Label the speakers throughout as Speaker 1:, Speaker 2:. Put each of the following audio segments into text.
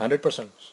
Speaker 1: 100%।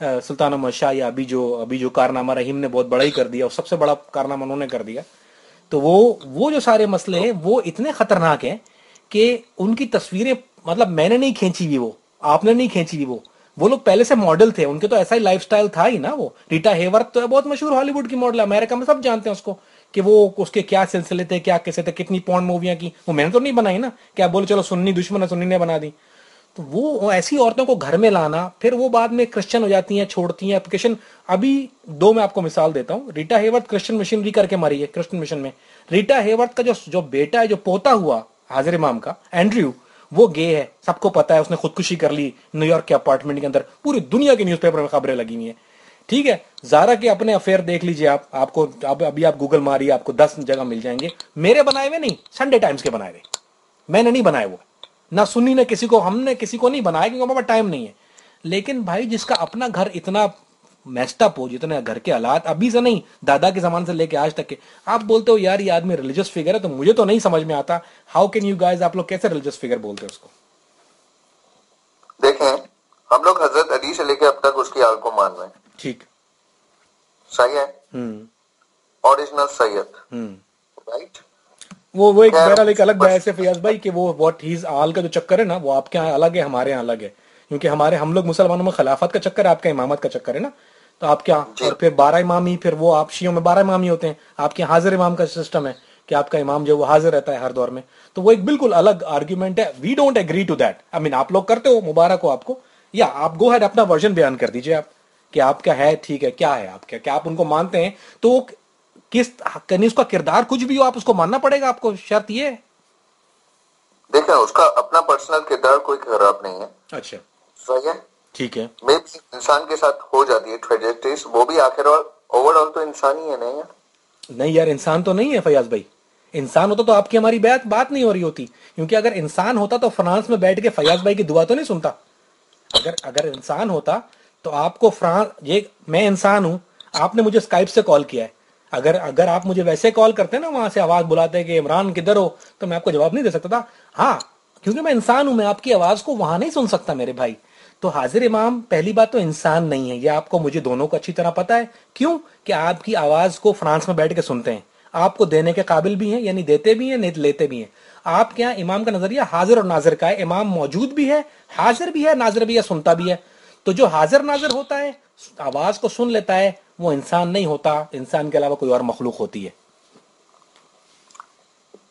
Speaker 1: سلطان احمد شاہ یا ابھی جو کارنامہ رحیم نے بہت بڑا ہی کر دیا، اور سب سے بڑا کارنامہ انہوں نے کر دیا. تو وہ جو سارے مسئلے ہیں وہ اتنے خطرناک ہیں کہ ان کی تصویریں، مطلب میں نے نہیں کھینچی ہوئی، وہ آپ نے نہیں کھینچی ہوئی، وہ لوگ پہلے سے ماڈل تھے، ان کے تو ایسا ہی لائف سٹائل تھا ہی نا. وہ ریٹا ہیورتھ تو بہت مشہور ہالی ووڈ کی ماڈل ہے، امریکہ میں سب جانتے ہیں اس کو، کہ وہ اس کے کیا سلسلے تھے، کیا کیسے تھے، کتنی پورن موویاں کی. وہ میں نے تو نہیں بنائی نا کہ آپ بولے چلو سنی دشمن ہے سنی نے بنا دی. تو وہ ایسی عورتوں کو گھر میں لانا، پھر وہ بعد میں کرسچن ہو جاتی ہیں، چھوڑتی ہیں اپلیکیشن. ابھی دو میں آپ کو مثال دیتا ہوں. ریٹا ہیورتھ کرسچن مشنری کر کے مری ہے، کرسچن مشن میں. ریٹا ہیورتھ کا جو بیٹا ہے، جو پوتا ہوا حاضر امام کا، اینڈریو، وہ گے ہے، سب کو پتا ہے. اس نے خودکشی کر لی نیو یارک کے اپارٹمنٹ کے اندر، پوری دنیا کے نیوز پیپر میں خبریں لگی ہوئی ہیں. ٹھیک ہے، زارا کے اپنے افیئر دیکھ لیجئے آپ کو ابھی آپ گوگل ماری، آپ کو 10 جگہ مل جائیں گے. میرے بنائے ہوئے نہیں، سنڈے ٹائمز کے بنائے ہوئے، میں نے نہیں بنائے. وہ نہ سنی نے کسی کو، ہم نے کسی کو نہیں بنایا کیونکہ ہمارے پاس ٹائم نہیں ہے. لیکن بھائی جس کا اپنا گھر اتنا میسٹ اپ ہو، جتنے گھر کے حالات ابھی سے نہیں، دادا کے زمانے سے لے کے آج تک کے، آپ بولتے ہو یار یہ آدمی ریلیجس فگر ہے، تو مجھے تو نہیں سمجھ میں آتا ہاؤ کین یو گائز، آپ لوگ کیسے ریلیجس فگر بولتے ہو اس کو.
Speaker 2: دیکھیں ہم لوگ حضرت علی سے لے کے اب تک اس کی آل کو مان رہے ہیں.
Speaker 1: ٹھیک.
Speaker 2: صحیح ہے، اوریجنل سید، رائٹ.
Speaker 1: وہ ایک بہرحال ایک الگ بحث ہے فیاض بھائی، کہ وہ واٹ ہیز آل کا جو چکر ہے نا، وہ آپ کے یہاں الگ ہے، ہمارے یہاں الگ ہے. کیونکہ ہم لوگ مسلمانوں میں خلافت کا چکر ہے، آپ کا امامت کا چکر ہے نا. تو آپ کیا، اور پھر 12 امامی، پھر وہ آپ شیعوں میں 12 امامی ہوتے ہیں، آپ کے حاضر امام کا سسٹم ہے کہ آپ کا امام جو وہ حاضر رہتا ہے ہر دور میں. تو وہ ایک بالکل الگ آرگیومنٹ ہے. We don't agree to that. I mean آپ لوگ کرتے ہو، مبارک ہو آپ کو، یا آپ گو ہیڈ اپنا ورژن بیان کر دیجئے آپ کہ آپ کا ہے، ٹھیک ہے، کیا ہے آپ کا، کیا آپ ان کو مانتے ہیں. تو کس اس کا کردار کچھ بھی ہو، آپ اس کو ماننا پڑے گا آپ کو، شرط یہ ہے.
Speaker 2: دیکھیں اس کا اپنا پرسنل کردار کوئی خراب نہیں ہے.
Speaker 1: اچھا
Speaker 2: صحیح ہے،
Speaker 1: ٹھیک ہے.
Speaker 2: میں بھی انسان کے ساتھ ہو جاتی ہے ٹریجڈیز، وہ بھی آخر اوور آل تو انسان ہی ہے.
Speaker 1: نہیں یار انسان تو نہیں ہے فیاض بھائی. انسان ہوتا تو آپ کی ہماری بات نہیں ہو رہی ہوتی. کیونکہ اگر انسان ہوتا تو فرانس میں بیٹھ کے فیاض بھائی کی دعا تو نہیں سنتا. اگر انسان ہوتا تو آپ کو میں انسان ہوں، آپ نے مجھے اسکائپ سے کال کیا ہے. اگر آپ مجھے ویسے کال کرتے نا، وہاں سے آواز بلاتے کہ عمران کدھر ہو، تو میں آپ کو جواب نہیں دے سکتا تھا. ہاں کیونکہ میں انسان ہوں، میں آپ کی آواز کو وہاں نہیں سن سکتا میرے بھائی. تو حاضر امام پہلی بات تو انسان نہیں ہے، یہ آپ کو مجھے دونوں کو اچھی طرح پتا ہے. کیوں کہ آپ کی آواز کو فرانس میں بیٹھ کے سنتے ہیں، آپ کو دینے کے قابل بھی ہیں، یعنی دیتے بھی ہیں، لیتے بھی ہیں. آپ کے یہاں امام کا نظریہ حاضر اور ناظر کا ہے. امام موجود بھی ہے، حاضر بھی ہے، ناظر بھی ہے، سنتا بھی ہے. تو جو حاضر ناظر ہوتا ہے، آواز کو سن لیتا ہے، وہ انسان نہیں ہوتا. انسان کے علاوہ کوئی اور مخلوق ہوتی ہے.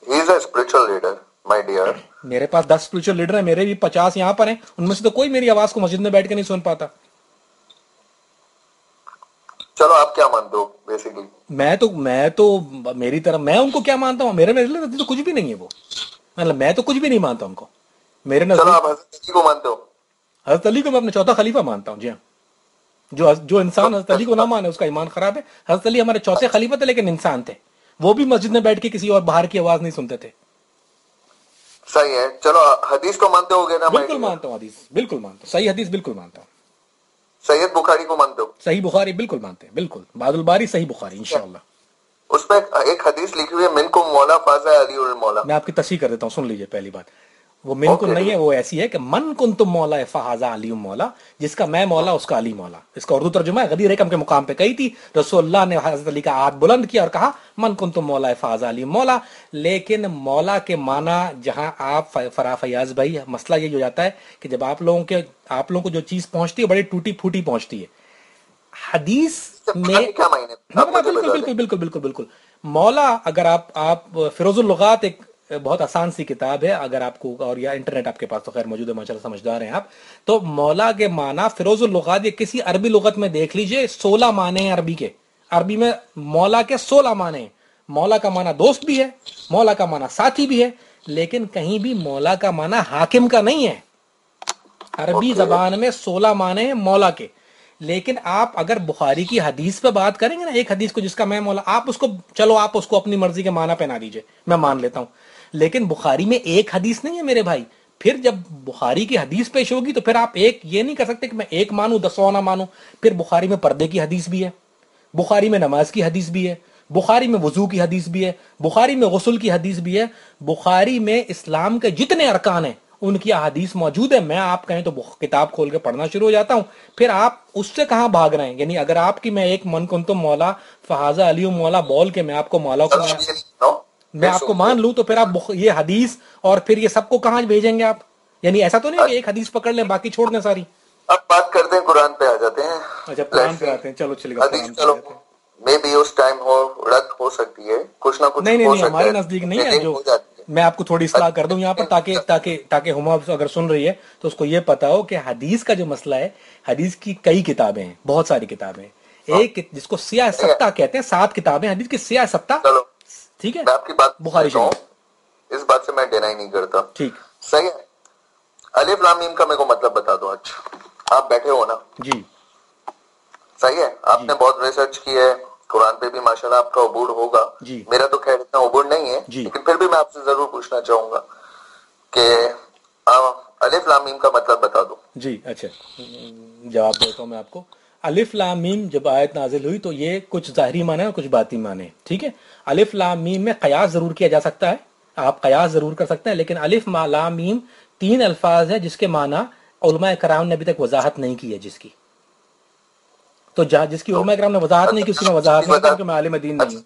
Speaker 2: He is a spiritual leader, my dear.
Speaker 1: میرے پاس 10 اسپرچل لیڈر ہیں، میرے بھی 50 یہاں پر ہیں، ان میں سے تو کوئی میری آواز کو مسجد میں بیٹھ کے نہیں سن پاتا.
Speaker 2: چلو آپ کیا مانتے ہو بیسیکلی؟
Speaker 1: میں تو میری طرح، میں ان کو کیا مانتا ہوں، میرے نزدیک تو کچھ بھی نہیں ہے وہ. مطلب میں تو کچھ بھی نہیں مانتا ان کو. میرے
Speaker 2: چلو
Speaker 1: نزدیک
Speaker 2: آپ حضرت علی کو مانتے ہو؟
Speaker 1: حضرت علی کو میں اپنے چوتھا خلیفہ مانتا ہوں. جی ہاں، جو انسان حضرت علی کو نہ مانے اس کا ایمان خراب ہے. حضرت علی ہمارے چوتھے خلیفہ تھے، لیکن انسان تھے. وہ بھی مسجد میں بیٹھ کے کسی اور باہر کی آواز نہیں سنتے تھے.
Speaker 2: صحیح ہے. چلو حدیث کو مانتے ہو گے نا؟
Speaker 1: بالکل مانتا ہوں حدیث، بالکل مانتا ہوں. صحیح حدیث بالکل مانتا ہوں.
Speaker 2: سید بخاری کو مانتے ہو؟
Speaker 1: صحیح بخاری بالکل مانتے ہیں، بالکل. بعد الباری صحیح بخاری انشاءاللہ.
Speaker 2: اس میں ایک حدیث لکھی ہوئی ہے، من کو مولا فاضا علی المولا.
Speaker 1: میں آپ کی تصحیح کر دیتا ہوں، سن لیجئے. پہلی بات وہ من کن نہیں ہے، وہ ایسی ہے کہ من کن تم مولا فہذا علی مولا، جس کا میں مولا اس کا علی مولا. اس کا اردو ترجمہ ہے، غدیر ایکم کے مقام پہ کہی تھی رسول اللہ نے حضرت علی کا ہاتھ بلند کیا اور کہا من کن تم مولا فہذا علی مولا. لیکن مولا کے معنی جہاں آپ فیاض بھائی، مسئلہ یہ ہو جاتا ہے کہ جب آپ لوگوں کو جو چیز پہنچتی ہے بڑی ٹوٹی پھوٹی پہنچتی ہے. حدیث میں
Speaker 2: کیا معنی آپ مجھے
Speaker 1: بالکل
Speaker 2: بتا
Speaker 1: بالکل
Speaker 2: دیں.
Speaker 1: بالکل بالکل بالکل مولا، اگر آپ فیروز اللغات ایک بہت آسان سی کتاب ہے، اگر آپ کو، اور یا انٹرنیٹ آپ کے پاس تو خیر موجود ہے، ماشاءاللہ سمجھدار ہیں آپ. تو مولا کے معنی فیروز اللغات یا کسی عربی لغت میں دیکھ لیجئے، 16 معنی ہیں عربی کے. عربی میں مولا کے 16 معنی ہیں. مولا کا معنی دوست بھی ہے، مولا کا معنی ساتھی بھی ہے، لیکن کہیں بھی مولا کا معنی حاکم کا نہیں ہے. عربی زبان میں 16 معنی ہیں مولا کے. لیکن آپ اگر بخاری کی حدیث پہ بات کریں گے نا، ایک حدیث کو جس کا میں مولا، آپ اس کو اپنی مرضی کے معنی پہنا دیجئے، میں مان لیتا ہوں. لیکن بخاری میں ایک حدیث نہیں ہے میرے بھائی. پھر جب بخاری کی حدیث پیش ہوگی تو پھر آپ یہ نہیں کر سکتے کہ میں ایک مانوں 10 نہ مانوں. پھر بخاری میں پردے کی حدیث بھی ہے، بخاری میں نماز کی حدیث بھی ہے، بخاری میں وضو کی حدیث بھی ہے، بخاری میں غسل کی حدیث بھی ہے. بخاری میں اسلام کے جتنے ارکان ہیں ان کی احادیث موجود ہے, میں آپ کہیں تو کتاب کھول کے پڑھنا شروع ہو جاتا ہوں, پھر آپ اس سے کہاں بھاگ رہے ہیں؟ یعنی اگر آپ کی میں ایک من کنتم مولا فہذا علی مولا بول کے میں آپ کو مولا کو میں آپ کو مان لوں, تو پھر آپ یہ حدیث اور پھر یہ سب کو کہاں بھیجیں گے آپ؟ یعنی ایسا تو نہیں کہ ایک حدیث پکڑ لیں باقی چھوڑ دیں ساری.
Speaker 2: اب بات کرتے ہیں قرآن پہ آ جاتے ہیں.
Speaker 1: اچھا قرآن پہ آتے ہیں, چلو چلے گا قرآن پہ آتے ہیں.
Speaker 2: میں بھی اس ٹائم رد ہو سکتی ہے, کچھ نہ کچھ
Speaker 1: نہیں
Speaker 2: ہو
Speaker 1: نہیں
Speaker 2: سکتا ہے,
Speaker 1: ہمارے نزدیک نہیں ہے. جو میں آپ کو تھوڑی اصلاح کر دوں یہاں پر تاکہ ہما اگر سن رہی ہے تو اس کو یہ پتا ہو کہ حدیث کا جو مسئلہ ہے, حدیث کی کئی کتابیں ہیں, بہت ساری کتابیں ہیں. ایک جس کو سیاہ ستہ کہتے ہیں, 7 کتابیں حدیث کی سیاہ ستہ.
Speaker 2: چلو
Speaker 1: ٹھیک ہے,
Speaker 2: میں آپ کی بات
Speaker 1: بخاری شریف,
Speaker 2: اس بات سے میں ڈینائی نہیں کرتا.
Speaker 1: ٹھیک
Speaker 2: صحیح ہے. الف لام میم کا میرے کو مطلب بتا دو. آج آپ بیٹھے ہو نا
Speaker 1: جی,
Speaker 2: صحیح ہے, آپ نے بہت ریسرچ کی ہے قرآن پہ بھی, ماشاءاللہ آپ کا عبور ہوگا.
Speaker 1: جی
Speaker 2: میرا تو خیر اتنا عبور نہیں ہے,
Speaker 1: جی
Speaker 2: لیکن پھر بھی میں آپ سے ضرور پوچھنا چاہوں گا کہ الف لام میم کا مطلب بتا دو.
Speaker 1: جی اچھا, جواب دیتا ہوں میں آپ کو. الف لام میم جب آیت نازل ہوئی تو یہ کچھ ظاہری معنی اور کچھ باطنی معنی, ٹھیک ہے. الف لام میم میں قیاس ضرور کیا جا سکتا ہے, آپ قیاس ضرور کر سکتے ہیں, لیکن الف لام میم 3 الفاظ ہے جس کے معنی علماء کرام نے ابھی تک وضاحت نہیں کی ہے. جس کی تو جس کی علماء کرام نے وضاحت نہیں کی اس کی میں وضاحت نہیں کرتا کیونکہ میں عالم دین نہیں ہوں.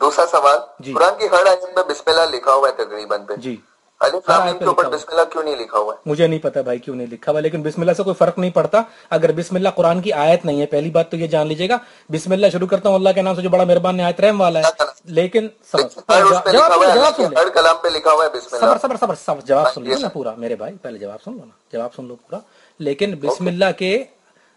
Speaker 2: دوسرا سوال,
Speaker 1: جی
Speaker 2: قرآن کی ہر آیت میں بسم اللہ لکھا ہوا ہے تقریباً پہ,
Speaker 1: جی,
Speaker 2: الف لام میم کے اوپر بسم اللہ کیوں نہیں لکھا ہوا ہے؟
Speaker 1: مجھے نہیں پتا بھائی کیوں نہیں لکھا ہوا, لیکن بسم اللہ سے کوئی فرق نہیں پڑتا. اگر بسم اللہ قرآن کی آیت نہیں ہے, پہلی بات تو یہ جان لیجیے گا, بسم اللہ شروع کرتا ہوں اللہ کے نام سے جو بڑا مہربان نہایت رحم والا ہے. لیکن جواب سن لیں,
Speaker 2: ہر کلام پہ لکھا ہوا ہے بسم اللہ.
Speaker 1: صبر جواب سن لو نا پورا میرے بھائی, پہلے جواب سن لو نا, جواب سن لو پورا. لیکن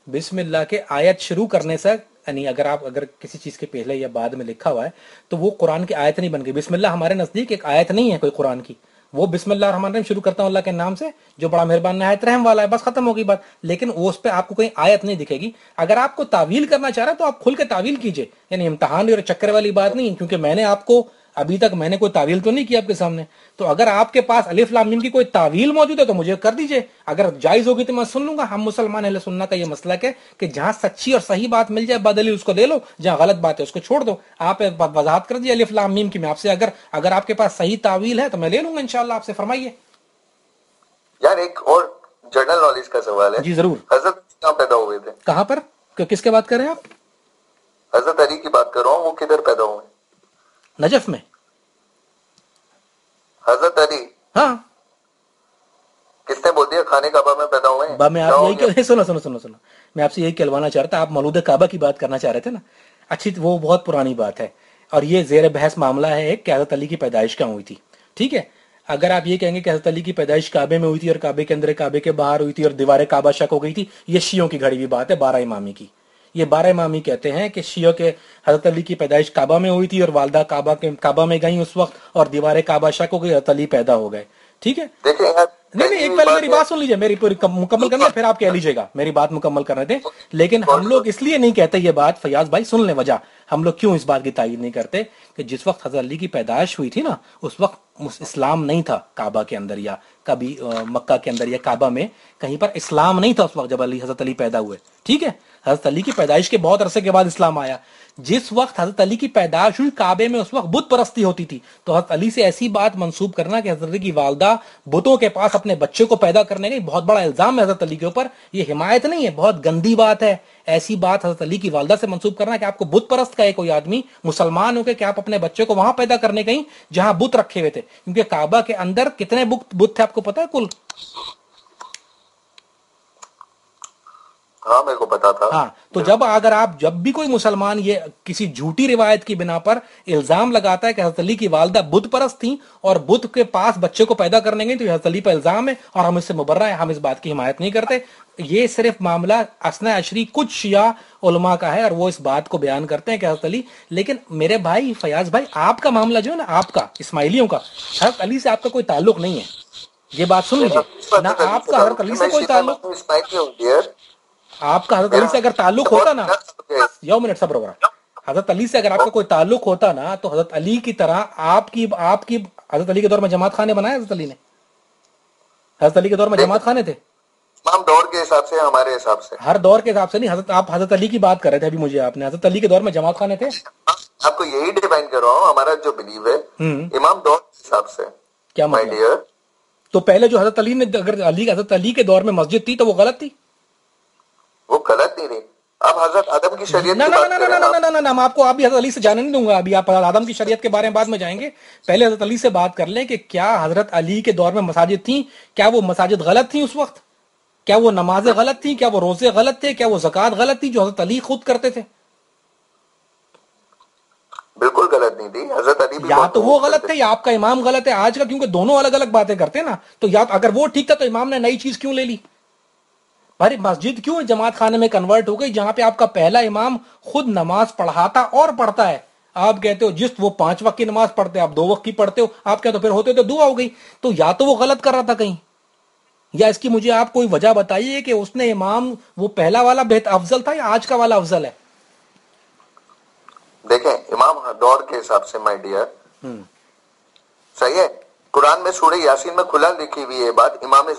Speaker 1: بسم اللہ کے آیت شروع کرنے سے, یعنی اگر کسی چیز کے پہلے یا بعد میں لکھا ہوا ہے تو وہ قرآن کی آیت نہیں بن گئی. بسم اللہ ہمارے نزدیک ایک آیت نہیں ہے کوئی قرآن کی, وہ بسم اللہ الرحمن الرحیم شروع کرتا ہوں اللہ کے نام سے جو بڑا مہربان نہایت رحم والا ہے, بس ختم ہو گئی بات. لیکن وہ اس پہ آپ کو کوئی آیت نہیں دکھے گی. اگر آپ کو تعویل کرنا چاہ رہا ہے تو آپ کھل کے تعویل کیجئے, یعنی امتحان اور چکر والی بات نہیں, کیونکہ میں نے آپ کو ابھی تک میں نے کوئی تعویل تو نہیں کی آپ کے سامنے. تو اگر آپ کے پاس الف لام میم کی کوئی تعویل موجود ہے تو مجھے کر دیجئے, اگر جائز ہوگی تو میں سن لوں گا. ہم مسلمان اہل سنت کا یہ مسلک ہے کہ جہاں سچی اور صحیح بات مل جائے بدلی اس کو لے لو, جہاں غلط بات ہے اس کو چھوڑ دو. آپ ایک بات وضاحت کر دیجیے الف لام میم کی, میں آپ سے اگر آپ کے پاس صحیح تعویل ہے تو میں لے لوں گا انشاءاللہ آپ سے. فرمائیے.
Speaker 2: یار ایک اور جنرل نالج کا سوال ہے.
Speaker 1: جی ضرور.
Speaker 2: حضرت کہاں پیدا ہوئے تھے؟
Speaker 1: کہاں پر, کس کے بات کر رہے ہیں آپ؟
Speaker 2: حضرت علی کی بات کر رہا ہوں, وہ کدھر پیدا ہوئے؟
Speaker 1: نجف میں.
Speaker 2: حضرت علی,
Speaker 1: ہاں,
Speaker 2: کس نے بول دیا خانے کعبہ میں پیدا ہوئے ہیں؟
Speaker 1: میں آپ یہی سنو میں آپ سے یہی کہلوانا چاہ رہا تھا. آپ مولود کعبہ کی بات کرنا چاہ رہے تھے نا, اچھی وہ بہت پرانی بات ہے, اور یہ زیر بحث معاملہ ہے کہ حضرت علی کی پیدائش کہاں ہوئی تھی. ٹھیک ہے, اگر آپ یہ کہیں گے کہ حضرت علی کی پیدائش کعبے میں ہوئی تھی اور کعبے کے اندر کعبے کے باہر ہوئی تھی اور دیوار کعبہ شک ہو گئی تھی, یہ شیعوں کی گھڑی ہوئی بات ہے 12 امامی کی. یہ 12 امامی کہتے ہیں کہ شیعوں کے حضرت علی کی پیدائش کعبہ میں ہوئی تھی اور والدہ کعبہ میں گئیں اس وقت اور دیوار کعبہ شک ہو گئی, حضرت علی پیدا ہو گئے. ٹھیک ہے, نہیں ایک پہلے میری بات سن لیجیے, میری پوری مکمل کرنے پھر آپ کہہ لیجیے گا, میری بات مکمل کرنے دیں. لیکن ہم لوگ اس لیے نہیں کہتے یہ بات, فیاض بھائی سن لیں وجہ, ہم لوگ کیوں اس بات کی تائید نہیں کرتے کہ جس وقت حضرت علی کی پیدائش ہوئی تھی نا اس وقت اسلام نہیں تھا کعبہ کے اندر یا کبھی مکہ کے اندر یا کعبہ میں کہیں پر اسلام نہیں تھا اس وقت جب حضرت علی پیدا ہوئے. ٹھیک ہے, حضرت علی کی پیدائش کے بہت عرصے کے بعد اسلام آیا. جس وقت حضرت علی کی پیدائش ہوئی کعبے میں اس وقت بت پرستی ہوتی تھی, تو حضرت علی سے ایسی بات منسوب کرنا کہ حضرت علی کی والدہ بتوں کے پاس اپنے بچے کو پیدا کرنے گئی, بہت بڑا الزام ہے حضرت علی کے اوپر. یہ حمایت نہیں ہے, بہت گندی بات ہے. ایسی بات حضرت علی کی والدہ سے منسوب کرنا کہ آپ کو بت پرست کا ہے کوئی آدمی مسلمان ہو کے کہ آپ اپنے بچے کو وہاں پیدا کرنے گئی جہاں بت رکھے ہوئے تھے, کیونکہ کعبہ کے اندر کتنے بت تھے آپ کو پتا ہے کل؟
Speaker 2: ہاں میرے کو پتا تھا.
Speaker 1: ہاں, تو جب بھی کوئی مسلمان یہ کسی جھوٹی روایت کی بنا پر الزام لگاتا ہے کہ حضرت علی کی والدہ بت پرست تھیں اور بت کے پاس بچے کو پیدا کرنے گئی, تو یہ حضرت علی پر الزام ہے اور ہم اس سے مبرہ ہیں, ہم اس بات کی حمایت نہیں کرتے. یہ صرف معاملہ اثنا عشری کچھ شیعہ علماء کا ہے اور وہ اس بات کو بیان کرتے ہیں کہ حضرت علی, لیکن میرے بھائی فیاض بھائی آپ کا معاملہ جو ہے نا, آپ کا اسماعیلیوں کا, حضرت علی سے آپ کا کوئی تعلق نہیں ہے. یہ بات سن لیجیے نا, آپ کا حضرت علی سے کوئی تعلق, آپ کا حضرت علی سے اگر تعلق ہوتا نا, یو منٹ صبر ہو رہا, حضرت علی سے اگر آپ کا کوئی تعلق ہوتا نا تو حضرت علی کی طرح آپ کی حضرت علی کے دور میں جماعت خانے بنائے حضرت علی نے, حضرت علی کے دور میں جماعت خانے تھے.
Speaker 2: تمام دور کے حساب سے, ہمارے حساب سے,
Speaker 1: ہر دور کے حساب سے نہیں, آپ حضرت علی کی بات کر رہے تھے ابھی مجھے, آپ نے حضرت علی کے دور میں جماعت خانے تھے.
Speaker 2: آپ کو یہی ڈیفائن کر رہا ہوں, ہمارا جو بلیو ہے امام دور کے حساب سے.
Speaker 1: کیا مطلب, تو پہلے جو حضرت علی نے اگر حضرت علی کے دور میں مسجد تھی تو وہ غلط تھی؟
Speaker 2: وہ غلط نہیں رہی. اب حضرت آدم کی شریعت
Speaker 1: نہ
Speaker 2: کی
Speaker 1: نہ
Speaker 2: بات
Speaker 1: نہ
Speaker 2: کریں
Speaker 1: نہ
Speaker 2: آپ.
Speaker 1: نہ نہ نہ آپ کو حضرت علی سے جانے نہیں دوں گا. ابھی آپ آدم کی شریعت کے بارے میں بعد میں جائیں گے. پہلے حضرت علی سے بات کر لیں کہ کیا حضرت علی کے دور میں مساجد تھیں؟ کیا وہ مساجد غلط تھیں اس وقت؟ کیا وہ نمازیں غلط تھیں؟ کیا وہ روزے غلط تھے؟ کیا وہ زکوٰۃ غلط تھی جو حضرت علی خود کرتے تھے؟
Speaker 2: بالکل غلط نہیں تھی. حضرت علی بھی
Speaker 1: یا
Speaker 2: بہت
Speaker 1: تو وہ غلط
Speaker 2: کرتے
Speaker 1: تھے یا آپ کا امام غلط ہے آج کا, کیونکہ دونوں الگ الگ باتیں کرتے ہیں نا. تو یا اگر وہ ٹھیک تھا تو امام نے نئی چیز کیوں لے لی؟ بھائی مسجد کیوں جماعت خانے میں کنورٹ ہو گئی جہاں پہ آپ کا پہلا امام خود نماز پڑھاتا اور پڑھتا ہے؟ آپ کہتے ہو جس وہ 5 وقت کی نماز پڑھتے آپ 2 وقت کی پڑھتے ہو. آپ کہتے ہو پھر ہوتے تو دعا ہو گئی. تو یا تو وہ غلط کر رہا تھا کہیں, یا اس کی مجھے آپ کوئی وجہ بتائیے کہ اس نے امام وہ پہلا والا بہت افضل تھا یا آج کا والا افضل ہے؟
Speaker 2: دیکھیں امام دور کے حساب سے مائی ڈیئر صحیح ہے. قرآن میں سورہ یاسین میں کھلا لکھی ہوئی ہے بات, امام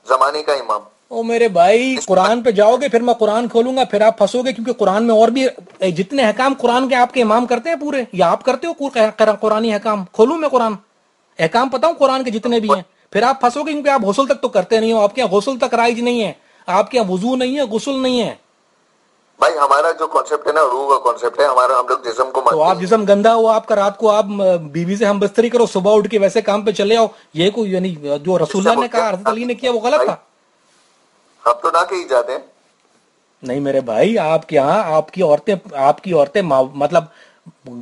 Speaker 2: زمانے کا امام.
Speaker 1: او میرے بھائی قرآن پہ جاؤ گے پھر میں قرآن کھولوں گا پھر آپ پھنسو گے, کیونکہ قرآن میں اور بھی جتنے احکام قرآن کے آپ کے امام کرتے ہیں پورے, یا آپ کرتے ہو قرآنی احکام؟ کھولوں میں قرآن احکام پتاؤں قرآن کے جتنے بھی ہیں, پھر آپ پھنسو گے کیونکہ آپ غسل تک تو کرتے نہیں ہو. آپ کے یہاں غسل تک رائج نہیں ہے, آپ کے یہاں وضو نہیں ہے, غسل نہیں ہے.
Speaker 2: بھائی ہمارا جو کانسیپٹ ہے نا روح کا کانسیپٹ ہے ہمارا, ہم لوگ جسم کو
Speaker 1: تو
Speaker 2: مانتے
Speaker 1: آپ
Speaker 2: ہیں.
Speaker 1: جسم گندا ہو آپ کا, رات کو آپ بیوی سے ہم بستری کرو, صبح اٹھ کے ویسے کام پہ چلے آؤ, یہ کوئی یعنی جو رسول اللہ نے کہا حضرت علی نے کیا وہ غلط تھا؟
Speaker 2: ہم تو نہ کہیں جاتے ہیں.
Speaker 1: نہیں میرے بھائی آپ کے یہاں آپ کی عورتیں مطلب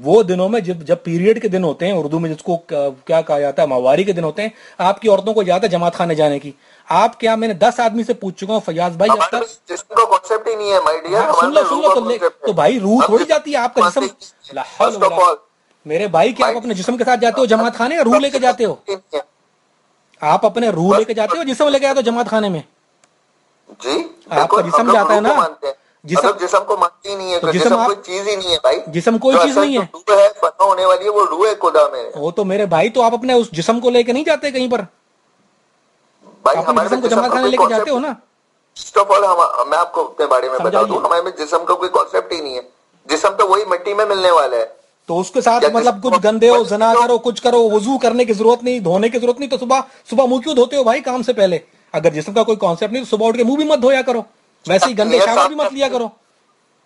Speaker 1: وہ دنوں میں جب پیریڈ کے دن ہوتے ہیں, اردو میں جس کو کیا کہا جاتا ہے, ماہواری کے دن ہوتے ہیں, آپ کی عورتوں کو اجازت ہے جماعت خانے جانے کی. آپ کیا, میں نے 10 آدمی سے پوچھ چکا ہوں فیاض بھائی اب
Speaker 2: ہمارے میں
Speaker 1: تک.
Speaker 2: جسم کا کانسیپٹ ہی نہیں ہے مائی ڈیئر,
Speaker 1: ہاں
Speaker 2: ہمارے میں
Speaker 1: سن
Speaker 2: روح
Speaker 1: لو
Speaker 2: کا کانسیپٹ
Speaker 1: تو
Speaker 2: ہے.
Speaker 1: بھائی روح
Speaker 2: ہم
Speaker 1: تھوڑی
Speaker 2: جسم
Speaker 1: جاتی ہے آپ کا جسم. لا حول
Speaker 2: فرسٹ
Speaker 1: ولا
Speaker 2: آف آل
Speaker 1: میرے بھائی کیا آپ اپنے جسم کے ساتھ جاتے ہو جماعت خانے یا روح لے کے جاتے ہو؟ آپ اپنے روح لے کے جاتے ہو جسم لے کے جاتے ہو جماعت خانے میں؟
Speaker 2: جی
Speaker 1: آپ کا
Speaker 2: بالکل, ہم
Speaker 1: جسم
Speaker 2: لوگ
Speaker 1: جاتا ہے
Speaker 2: روح کو
Speaker 1: نا.
Speaker 2: مانتے ہیں. ہم لوگ جسم کو مانتے ہی نہیں ہے,
Speaker 1: تو
Speaker 2: کہ
Speaker 1: جسم
Speaker 2: جسم
Speaker 1: آپ
Speaker 2: کوئی چیز ہی نہیں ہے بھائی.
Speaker 1: جسم کوئی
Speaker 2: جو
Speaker 1: چیز
Speaker 2: اصل
Speaker 1: نہیں
Speaker 2: جو
Speaker 1: ہے.
Speaker 2: روح ہے فنا ہونے والی ہے وہ روح ہے خدا میں.
Speaker 1: وہ تو میرے بھائی تو آپ اپنے اس جسم کو لے کے نہیں جاتے کہیں پر,
Speaker 2: بھائی
Speaker 1: اپنے
Speaker 2: ہمارے میں
Speaker 1: جسم کو
Speaker 2: جسم
Speaker 1: جماعت
Speaker 2: کا
Speaker 1: خانے
Speaker 2: کوئی
Speaker 1: لے کے جاتے ہو
Speaker 2: کانسیپٹ,
Speaker 1: نا.
Speaker 2: فرسٹ آف آل میں آپ کو اپنے بارے میں بتا دوں,
Speaker 1: سمجھائیے.
Speaker 2: ہمارے میں جسم کا کوئی کانسیپٹ ہی نہیں ہے. جسم تو وہی مٹی میں ملنے والا ہے.
Speaker 1: تو اس کے ساتھ
Speaker 2: کیا
Speaker 1: مطلب
Speaker 2: جسم
Speaker 1: کچھ
Speaker 2: کو
Speaker 1: گندے ہو, زنا
Speaker 2: جو
Speaker 1: کرو, کچھ کرو, وضو کرنے کی ضرورت نہیں, دھونے کی ضرورت نہیں, تو صبح منہ کیوں دھوتے ہو بھائی کام سے پہلے؟ اگر جسم کا کوئی کانسیپٹ نہیں تو صبح اٹھ کے منہ بھی مت دھویا کرو, ویسے ہی گندے شاور بھی مت لیا کرو.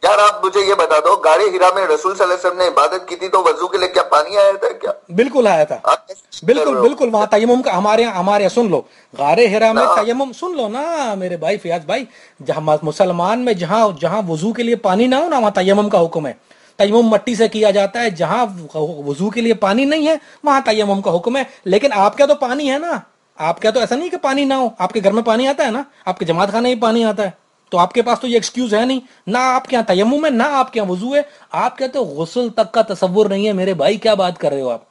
Speaker 2: یار آپ مجھے یہ بتا دو, غار ہرا میں رسول صلی اللہ علیہ وسلم نے عبادت کی تھی تو وضو کے لیے کیا پانی آیا تھا کیا؟
Speaker 1: بالکل آیا تھا,
Speaker 2: آپ کیسے کر
Speaker 1: بالکل
Speaker 2: رہے
Speaker 1: بالکل.
Speaker 2: ہو
Speaker 1: وہاں تیمم کا ہمارے سن لو, غار ہرا میں
Speaker 2: نا؟
Speaker 1: تیمم سن لو نا میرے بھائی فیاض بھائی, جہاں مسلمان میں جہاں وضو کے لیے پانی نہ ہو نا وہاں تیمم کا حکم ہے. تیمم مٹی سے کیا جاتا ہے, جہاں وضو کے لیے پانی نہیں ہے وہاں تیمم کا حکم ہے. لیکن آپ کیا تو پانی ہے نا, آپ کیا تو ایسا نہیں کہ پانی نہ ہو, آپ کے گھر میں پانی آتا ہے نا, آپ کے جماعت خانے میں پانی آتا ہے, تو آپ کے پاس تو یہ ایکسکیوز ہے نہیں, نہ آپ کے یہاں تیمم ہے نہ آپ کے یہاں وضو ہے. آپ کہتے ہو غسل تک کا تصور نہیں ہے, میرے بھائی کیا بات کر رہے ہو آپ؟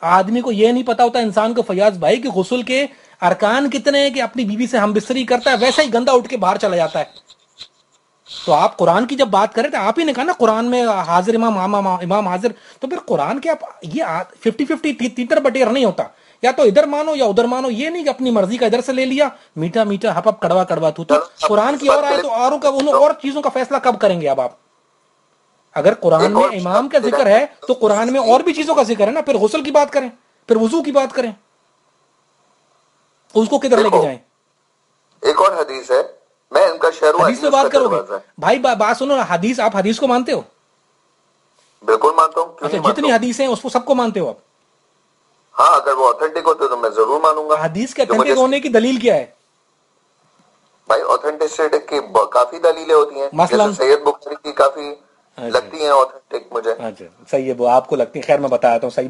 Speaker 1: آدمی کو یہ نہیں پتا ہوتا انسان کو فیاض بھائی کہ غسل کے ارکان کتنے ہیں, کہ اپنی بیوی سے ہم بستری کرتا ہے ویسے ہی گندا اٹھ کے باہر چلا جاتا ہے. تو آپ قرآن کی جب بات کریں تو آپ ہی نے کہا نا قرآن میں حاضر امام حاضر, تو پھر قرآن کے آپ یہ 50-50 تیتر بٹیر نہیں ہوتا, یا تو ادھر مانو یا ادھر مانو. یہ نہیں کہ اپنی مرضی کا ادھر سے لے لیا, میٹھا میٹھا ہپ کڑوا کڑوا تو
Speaker 2: چلو اب
Speaker 1: قرآن
Speaker 2: اس
Speaker 1: کی اور
Speaker 2: بات کے
Speaker 1: آئے تو اوروں کا
Speaker 2: لیے
Speaker 1: اور چیزوں کا فیصلہ کب کریں گے اب آپ؟ اگر قرآن
Speaker 2: ایک
Speaker 1: میں
Speaker 2: اور
Speaker 1: امام کا ذکر ہے تو قرآن میں اور بھی چیزوں کا ذکر ہے نا, پھر غسل کی بات کریں, پھر وضو کی بات کریں, اس کو کدھر لے کے
Speaker 2: دیکھو
Speaker 1: جائیں؟
Speaker 2: ایک اور حدیث ہے, میں ان کا شہر ہوں,
Speaker 1: حدیث پہ
Speaker 2: حدیث کا
Speaker 1: بات کرو گے
Speaker 2: دروازہ ہے.
Speaker 1: بھائی, بات سنو نا, حدیث آپ حدیث کو مانتے ہو؟
Speaker 2: بالکل مانتا ہوں, کیوں
Speaker 1: اچھا
Speaker 2: نہیں مانتا
Speaker 1: جتنی
Speaker 2: ہوں.
Speaker 1: حدیث ہیں اس کو سب کو مانتے ہو آپ؟
Speaker 2: ہاں اگر وہ اوتھینٹک ہوتے تو میں ضرور مانوں گا.
Speaker 1: حدیث کے
Speaker 2: جو مجھے
Speaker 1: اتھینٹک ہونے کی دلیل کیا ہے؟
Speaker 2: بھائی اوتھینٹسٹی کی کافی دلیلیں ہوتی ہیں, جیسے
Speaker 1: مثلاً
Speaker 2: سید بخاری کی کافی
Speaker 1: اچھا
Speaker 2: لگتی ہیں اوتھینٹک مجھے.
Speaker 1: اچھا صحیح ہے, وہ آپ کو لگتی ہیں, خیر میں بتاتا ہوں. صحیح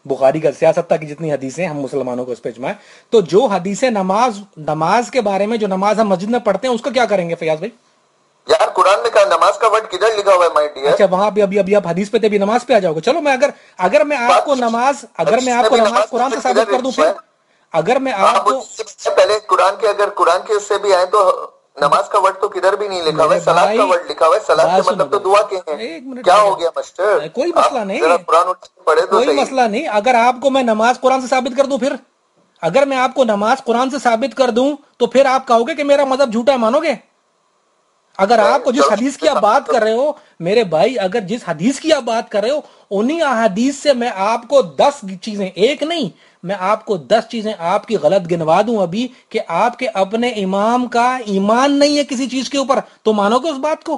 Speaker 1: بخاری کا سیاستہ کی جتنی حدیثیں ہم مسلمانوں کو اس پہ اجماع ہے. تو جو حدیثیں نماز کے بارے میں جو نماز ہم مسجد میں پڑھتے ہیں اس کا کیا کریں گے فیاض بھائی؟
Speaker 2: یار قرآن میں کہا نماز کا ورڈ کدھر لکھا ہوا ہے مائی ڈیئر؟
Speaker 1: اچھا وہاں پہ ابھی آپ حدیث پہ تھے, ابھی نماز پہ آ جاؤ گے. چلو میں اگر میں آپ کو نماز
Speaker 2: حدیث میں بھی
Speaker 1: نماز
Speaker 2: نماز کا
Speaker 1: قرآن سے
Speaker 2: ورڈ
Speaker 1: ثابت
Speaker 2: کدھر
Speaker 1: کر دوں,
Speaker 2: لکھا
Speaker 1: پھر
Speaker 2: ہوا ہے؟
Speaker 1: اگر میں
Speaker 2: ہاں
Speaker 1: آپ کو
Speaker 2: مجھے سے پہلے قرآن کے اگر قرآن کے اس سے بھی آئے تو نماز کا ورڈ تو کدھر بھی نہیں لکھا ہوا ہے,
Speaker 1: میرے
Speaker 2: سلاد کا
Speaker 1: بھائی
Speaker 2: ورڈ لکھا ہوا ہے. سلاد کے
Speaker 1: بات سنو
Speaker 2: مطلب تو دعا کے ہیں.
Speaker 1: ایک منٹ
Speaker 2: کیا
Speaker 1: میرے
Speaker 2: ہو گیا مسٹر,
Speaker 1: کوئی مسئلہ
Speaker 2: آپ ذرا
Speaker 1: نہیں,
Speaker 2: قرآن اٹھ کے پڑھے تو
Speaker 1: کوئی
Speaker 2: صحیح.
Speaker 1: مسئلہ نہیں. اگر آپ کو میں نماز قرآن سے ثابت کر دوں, پھر اگر میں آپ کو نماز قرآن سے ثابت کر دوں تو پھر آپ کہو گے کہ میرا مذہب جھوٹا ہے, مانو گے؟ اگر آپ کو جس حدیث کی آپ بات کر رہے ہو میرے بھائی, اگر جس حدیث کی آپ بات کر رہے ہو انہی احادیث سے میں آپ کو 10 چیزیں, ایک نہیں میں آپ کو 10 چیزیں آپ کی غلط گنوا دوں ابھی کہ آپ کے اپنے امام کا ایمان نہیں ہے کسی چیز کے اوپر، تو مانو گے اس بات کو؟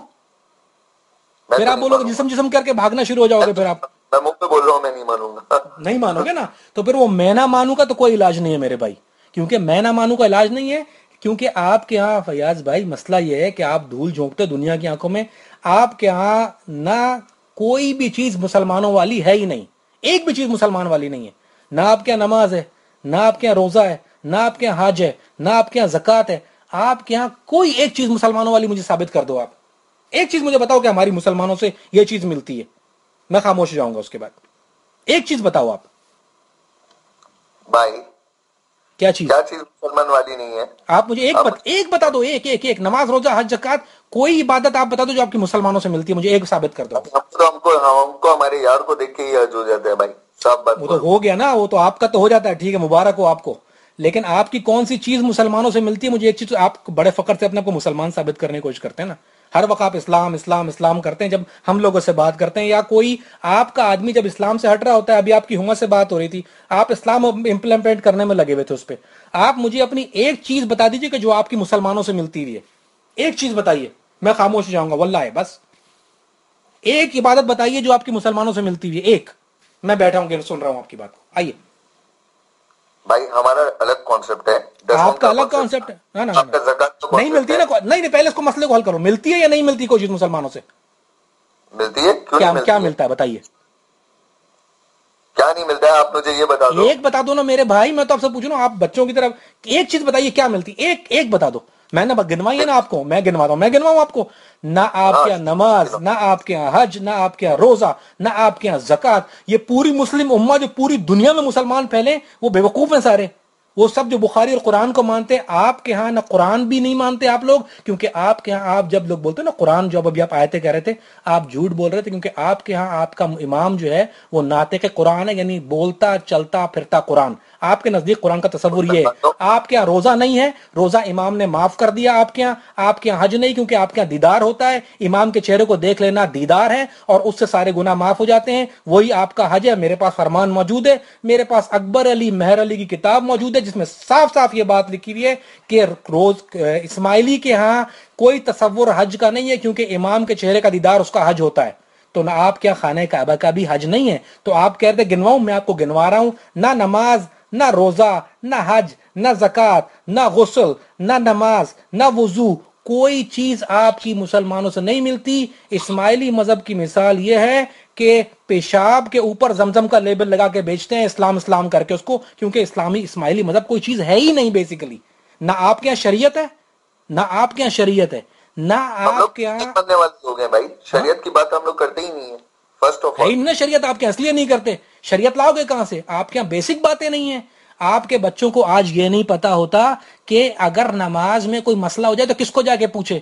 Speaker 1: پھر آپ بولو گے جسم کر کے بھاگنا شروع ہو جاؤ گے، پھر آپ
Speaker 2: میں منہ پہ بول رہا ہوں میں نہیں مانوں گا.
Speaker 1: نہیں مانو گے نا. تو پھر وہ میں نہ مانوں کا تو کوئی علاج نہیں ہے میرے بھائی، کیونکہ میں نہ مانوں کا علاج نہیں ہے. کیونکہ آپ کے ہاں فیاض بھائی مسئلہ یہ ہے کہ آپ دھول جھونکتے دنیا کی آنکھوں میں. آپ کے ہاں نہ کوئی بھی چیز مسلمانوں والی ہے ہی نہیں، ایک بھی چیز مسلمان والی نہیں ہے. نہ آپ کے یہاں نماز ہے، نہ آپ کے یہاں روزہ ہے، نہ آپ کے یہاں حج ہے، نہ آپ کے یہاں زکوٰۃ ہے. آپ کے یہاں کوئی ایک چیز مسلمانوں والی مجھے ثابت کر دو. آپ ایک چیز مجھے بتاؤ کہ ہماری مسلمانوں سے یہ چیز ملتی ہے، میں خاموش ہو جاؤں گا اس کے بعد. ایک چیز بتاؤ آپ
Speaker 2: بھائی.
Speaker 1: کیا چیز
Speaker 2: مسلمان والی نہیں ہے؟
Speaker 1: آپ مجھے ایک بتا دو. ایک نماز روزہ حج زکوٰۃ کوئی عبادت آپ بتا دو جو آپ کی مسلمانوں سے ملتی ہے، مجھے ایک ثابت کر دو.
Speaker 2: ہم کو ہمارے یار کو دیکھ کے ہی حج ہو جاتا ہے بھائی، صاف بات.
Speaker 1: وہ تو ہو گیا نا، وہ تو آپ کا تو ہو جاتا ہے، ٹھیک ہے مبارک ہو آپ کو. لیکن آپ کی کون سی چیز مسلمانوں سے ملتی ہے؟ مجھے ایک چیز، آپ بڑے فخر سے اپنے کو مسلمان ثابت کرنے کی کوشش کرتے ہیں نا، ہر وقت آپ اسلام اسلام اسلام کرتے ہیں. جب ہم لوگوں سے بات کرتے ہیں یا کوئی آپ کا آدمی جب اسلام سے ہٹ رہا ہوتا ہے، ابھی آپ کی ہما سے بات ہو رہی تھی، آپ اسلام امپلیمنٹ کرنے میں لگے ہوئے تھے اس پہ. آپ مجھے اپنی ایک چیز بتا دیجیے کہ جو آپ کی مسلمانوں سے ملتی ہوئی ہے. ایک چیز بتائیے، میں خاموش ہو جاؤں گا واللہ. بس ایک عبادت بتائیے جو آپ کی مسلمانوں سے ملتی ہوئی ہے، ایک. میں بیٹھا ہوں کہ سن رہا ہوں آپ کی بات کو. آئیے
Speaker 2: بھائی، ہمارا الگ کانسیپٹ ہے.
Speaker 1: آپ کا الگ کانسیپٹ ہے. نہیں ملتی نا. نہیں پہلے اس کو مسئلے کو حل کرو. ملتی ہے یا نہیں ملتی کوئی چیز مسلمانوں سے؟
Speaker 2: ملتی ہے. کیوں نہیں ملتی؟
Speaker 1: کیا ملتا ہے بتائیے.
Speaker 2: کیا نہیں ملتا ہے آپ مجھے یہ بتا دو.
Speaker 1: ایک بتا دو نا میرے بھائی، میں تو آپ سے پوچھ رہا ہوں، آپ بچوں کی طرف ایک چیز بتائیے کیا ملتی. ایک بتا دو. میں نے گنوائی ہے نا آپ کو، میں گنواؤں آپ کو. نہ آپ کے یہاں نماز، نہ آپ کے یہاں حج، نہ آپ کے یہاں روزہ، نہ آپ کے یہاں زکوٰۃ. یہ پوری مسلم امہ جو پوری دنیا میں مسلمان پھیلے وہ بے وقوف ہیں سارے. وہ سب جو بخاری اور قرآن کو مانتے، آپ کے ہاں نہ قرآن بھی نہیں مانتے آپ لوگ. کیونکہ آپ کے ہاں آپ جب لوگ بولتے ہیں نا قرآن، جو ابھی آپ آیتیں کہہ رہے تھے، آپ جھوٹ بول رہے تھے. کیونکہ آپ کے ہاں آپ کا امام جو ہے وہ ناطق قرآن ہے، یعنی بولتا چلتا پھرتا قرآن. آپ کے نزدیک قرآن کا تصور یہ ہے. آپ کے یہاں روزہ نہیں ہے، روزہ امام نے معاف کر دیا. آپ کے یہاں حج نہیں، کیونکہ آپ کے یہاں دیدار ہوتا ہے. امام کے چہرے کو دیکھ لینا دیدار ہے اور اس سے سارے گناہ معاف ہو جاتے ہیں. وہی آپ کا حج ہے. میرے پاس فرمان موجود ہے، میرے پاس اکبر علی مہر علی کی کتاب موجود ہے جس میں صاف صاف یہ بات لکھی ہوئی ہے کہ روز اسماعیلی کے ہاں کوئی تصور حج کا نہیں ہے، کیونکہ امام کے چہرے کا دیدار اس کا حج ہوتا ہے. تو نہ آپ کیا خانہ کعبہ کا بھی حج نہیں ہے. تو آپ کہتے گنواؤں، میں آپ کو گنوا رہا ہوں. نہ نماز، نہ روزہ، نہ حج، نہ زکوٰۃ، نہ غسل، نہ نماز، نہ وضو، کوئی چیز آپ کی مسلمانوں سے نہیں ملتی. اسماعیلی مذہب کی مثال یہ ہے کہ پیشاب کے اوپر زمزم کا لیبل لگا کے بیچتے ہیں، اسلام اسلام کر کے اس کو. کیونکہ اسماعیلی مذہب کوئی چیز ہے ہی نہیں بیسیکلی. نہ آپ کے یہاں شریعت ہے، نہ آپ کے یہاں شریعت ہے، نہ آپ کے یہاں
Speaker 2: ماننے والے لوگ ہیں بھائی. شریعت کی بات ہم لوگ کرتے ہی نہیں ہے. فرسٹ آف
Speaker 1: ہے
Speaker 2: آل
Speaker 1: ہی نہیں شریعت. آپ کے اصلیے نہیں کرتے. شریعت لاؤ گے کہاں سے؟ آپ کے یہاں بیسک باتیں نہیں ہیں. آپ کے بچوں کو آج یہ نہیں پتا ہوتا کہ اگر نماز میں کوئی مسئلہ ہو جائے تو کس کو جا کے پوچھے.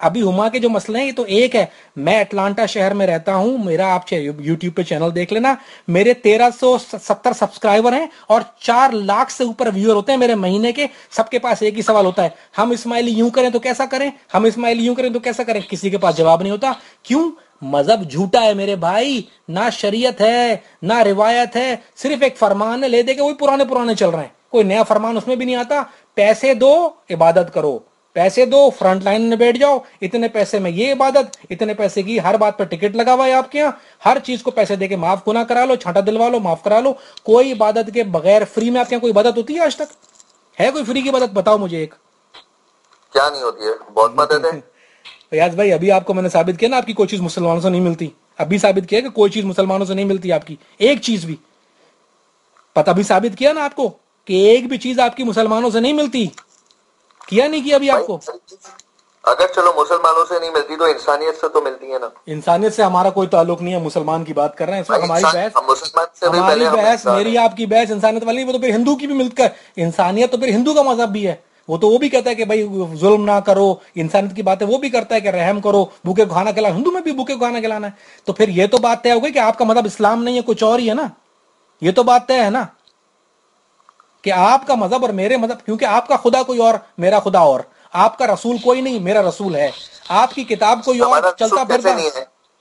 Speaker 1: ابھی ہما کے جو مسئلے ہیں یہ تو ایک ہے. میں اٹلانٹا شہر میں رہتا ہوں، میرا آپ یوٹیوب پہ چینل دیکھ لینا. میرے 1370 سبسکرائبر ہیں اور 4 لاکھ سے اوپر ویور ہوتے ہیں میرے مہینے کے. سب کے پاس ایک ہی سوال ہوتا ہے، ہم اسماعیلی یوں کریں تو کیسا کریں، ہم اسماعیلی یوں کریں تو کیسا کریں. کسی کے پاس جواب نہیں ہوتا. کیوں؟ مذہب جھوٹا ہے میرے بھائی. نہ شریعت ہے نہ روایت ہے. صرف ایک فرمان لے دے کے وہی پرانے چل رہے ہیں. کوئی نیا فرمان اس میں بھی نہیں آتا. پیسے دو عبادت کرو، پیسے دو فرنٹ لائن میں بیٹھ جاؤ، اتنے پیسے میں یہ عبادت، اتنے پیسے کی ہر بات پہ ٹکٹ لگا ہوا ہے آپ کے یہاں. ہر چیز کو پیسے دے کے معاف گناہ کرا لو، چھانٹا دلوا لو، معاف کرا لو. کوئی عبادت کے بغیر فری میں آپ کے یہاں کوئی عبادت ہوتی ہے آج تک؟ ہے کوئی فری کی عبادت؟ بتاؤ مجھے ایک.
Speaker 2: کیا نہیں ہوتی ہے؟ بہت مدد ہے.
Speaker 1: فیاض بھائی ابھی آپ کو میں نے ثابت کیا نا آپ کی کوئی چیز مسلمانوں سے نہیں ملتی. ابھی ثابت کیا کہ کوئی چیز مسلمانوں سے نہیں ملتی آپ کی ایک چیز بھی. پتہ بھی ثابت کیا نا آپ کو کہ ایک بھی چیز آپ کی مسلمانوں سے نہیں ملتی. کیا نہیں کیا ابھی آپ کو؟
Speaker 2: اگر چلو مسلمانوں سے نہیں ملتی تو انسانیت سے تو ملتی ہے نا.
Speaker 1: انسانیت سے ہمارا کوئی تعلق نہیں ہے. مسلمان کی بات کر رہے ہیں اس وقت. ہماری بحث میری آپ کی بحث انسانیت والی نہیں. وہ تو پھر ہندو کی بھی مل کر انسانیت تو پھر ہندو کا مذہب بھی ہے. وہ تو وہ بھی کہتا ہے کہ بھائی ظلم نہ کرو. انسانیت کی باتیں وہ بھی کرتا ہے کہ رحم کرو، بھوکے کو کھانا کھلانا. ہندو میں بھی بھوکے کو کھانا کھلانا ہے. تو پھر یہ تو بات طے ہو گئی کہ آپ کا مذہب اسلام نہیں ہے، کچھ اور ہی ہے نا. یہ تو بات طے ہے نا کہ آپ کا مذہب اور میرے مذہب، کیونکہ آپ کا خدا کوئی اور میرا خدا اور، آپ کا رسول کوئی نہیں میرا رسول ہے، آپ کی کتاب کوئی اور چلتا پھرتا.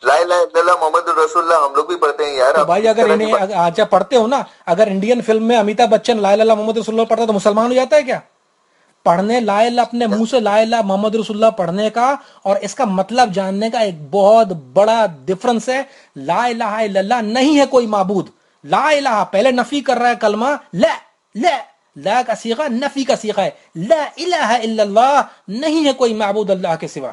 Speaker 2: لا الہ الا اللہ محمد رسول اللہ ہم لوگ بھی پڑھتے ہیں یار.
Speaker 1: بھائی اگر انہیں اچھا پڑھتے ہو نا, اگر انڈین فلم میں امیتابھ بچن لا الہ الا اللہ محمد رسول اللہ پڑھتا تو مسلمان ہو جاتا ہے کیا؟ پڑھنے لا الہ اپنے منہ سے لا الہ محمد رسول اللہ پڑھنے کا اور اس کا مطلب جاننے کا ایک بہت بڑا ڈفرنس ہے. لا الہ الا اللہ نہیں ہے کوئی معبود. لا الہ پہلے نفی کر رہا ہے کلمہ, لا کا صیغہ نفی کا صیغہ ہے. لا الہ الا اللہ نہیں ہے کوئی معبود اللہ کے سوا.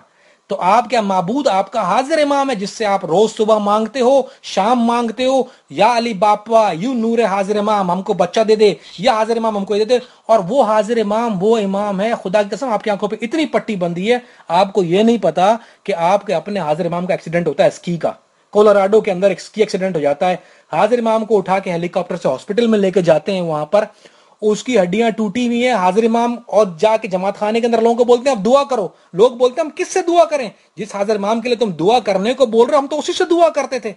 Speaker 1: تو آپ کیا معبود آپ کا حاضر امام ہے جس سے آپ روز صبح مانگتے ہو, شام مانگتے ہو, یا علی باپا یو نور حاضر امام ہم کو بچہ دے دے, یا حاضر امام ہم کو دے دے. اور وہ حاضر امام وہ امام ہے, خدا کی قسم آپ کی آنکھوں پہ اتنی پٹی بندھی ہے آپ کو یہ نہیں پتا کہ آپ کے اپنے حاضر امام کا ایکسیڈنٹ ہوتا ہے اسکی کا. کولوراڈو کے اندر اسکی ایکسیڈنٹ ہو جاتا ہے, حاضر امام کو اٹھا کے ہیلی کاپٹر سے ہاسپٹل میں لے کے جاتے ہیں, وہاں پر اس کی ہڈیاں ٹوٹی ہوئی ہیں. حاضر امام اور جا کے جماعت خانے کے اندر لوگوں کو بولتے ہیں اب دعا کرو. لوگ بولتے ہیں ہم کس سے دعا کریں؟ جس حاضر امام کے لیے تم دعا کرنے کو بول رہے ہو ہم تو اسی سے دعا کرتے تھے.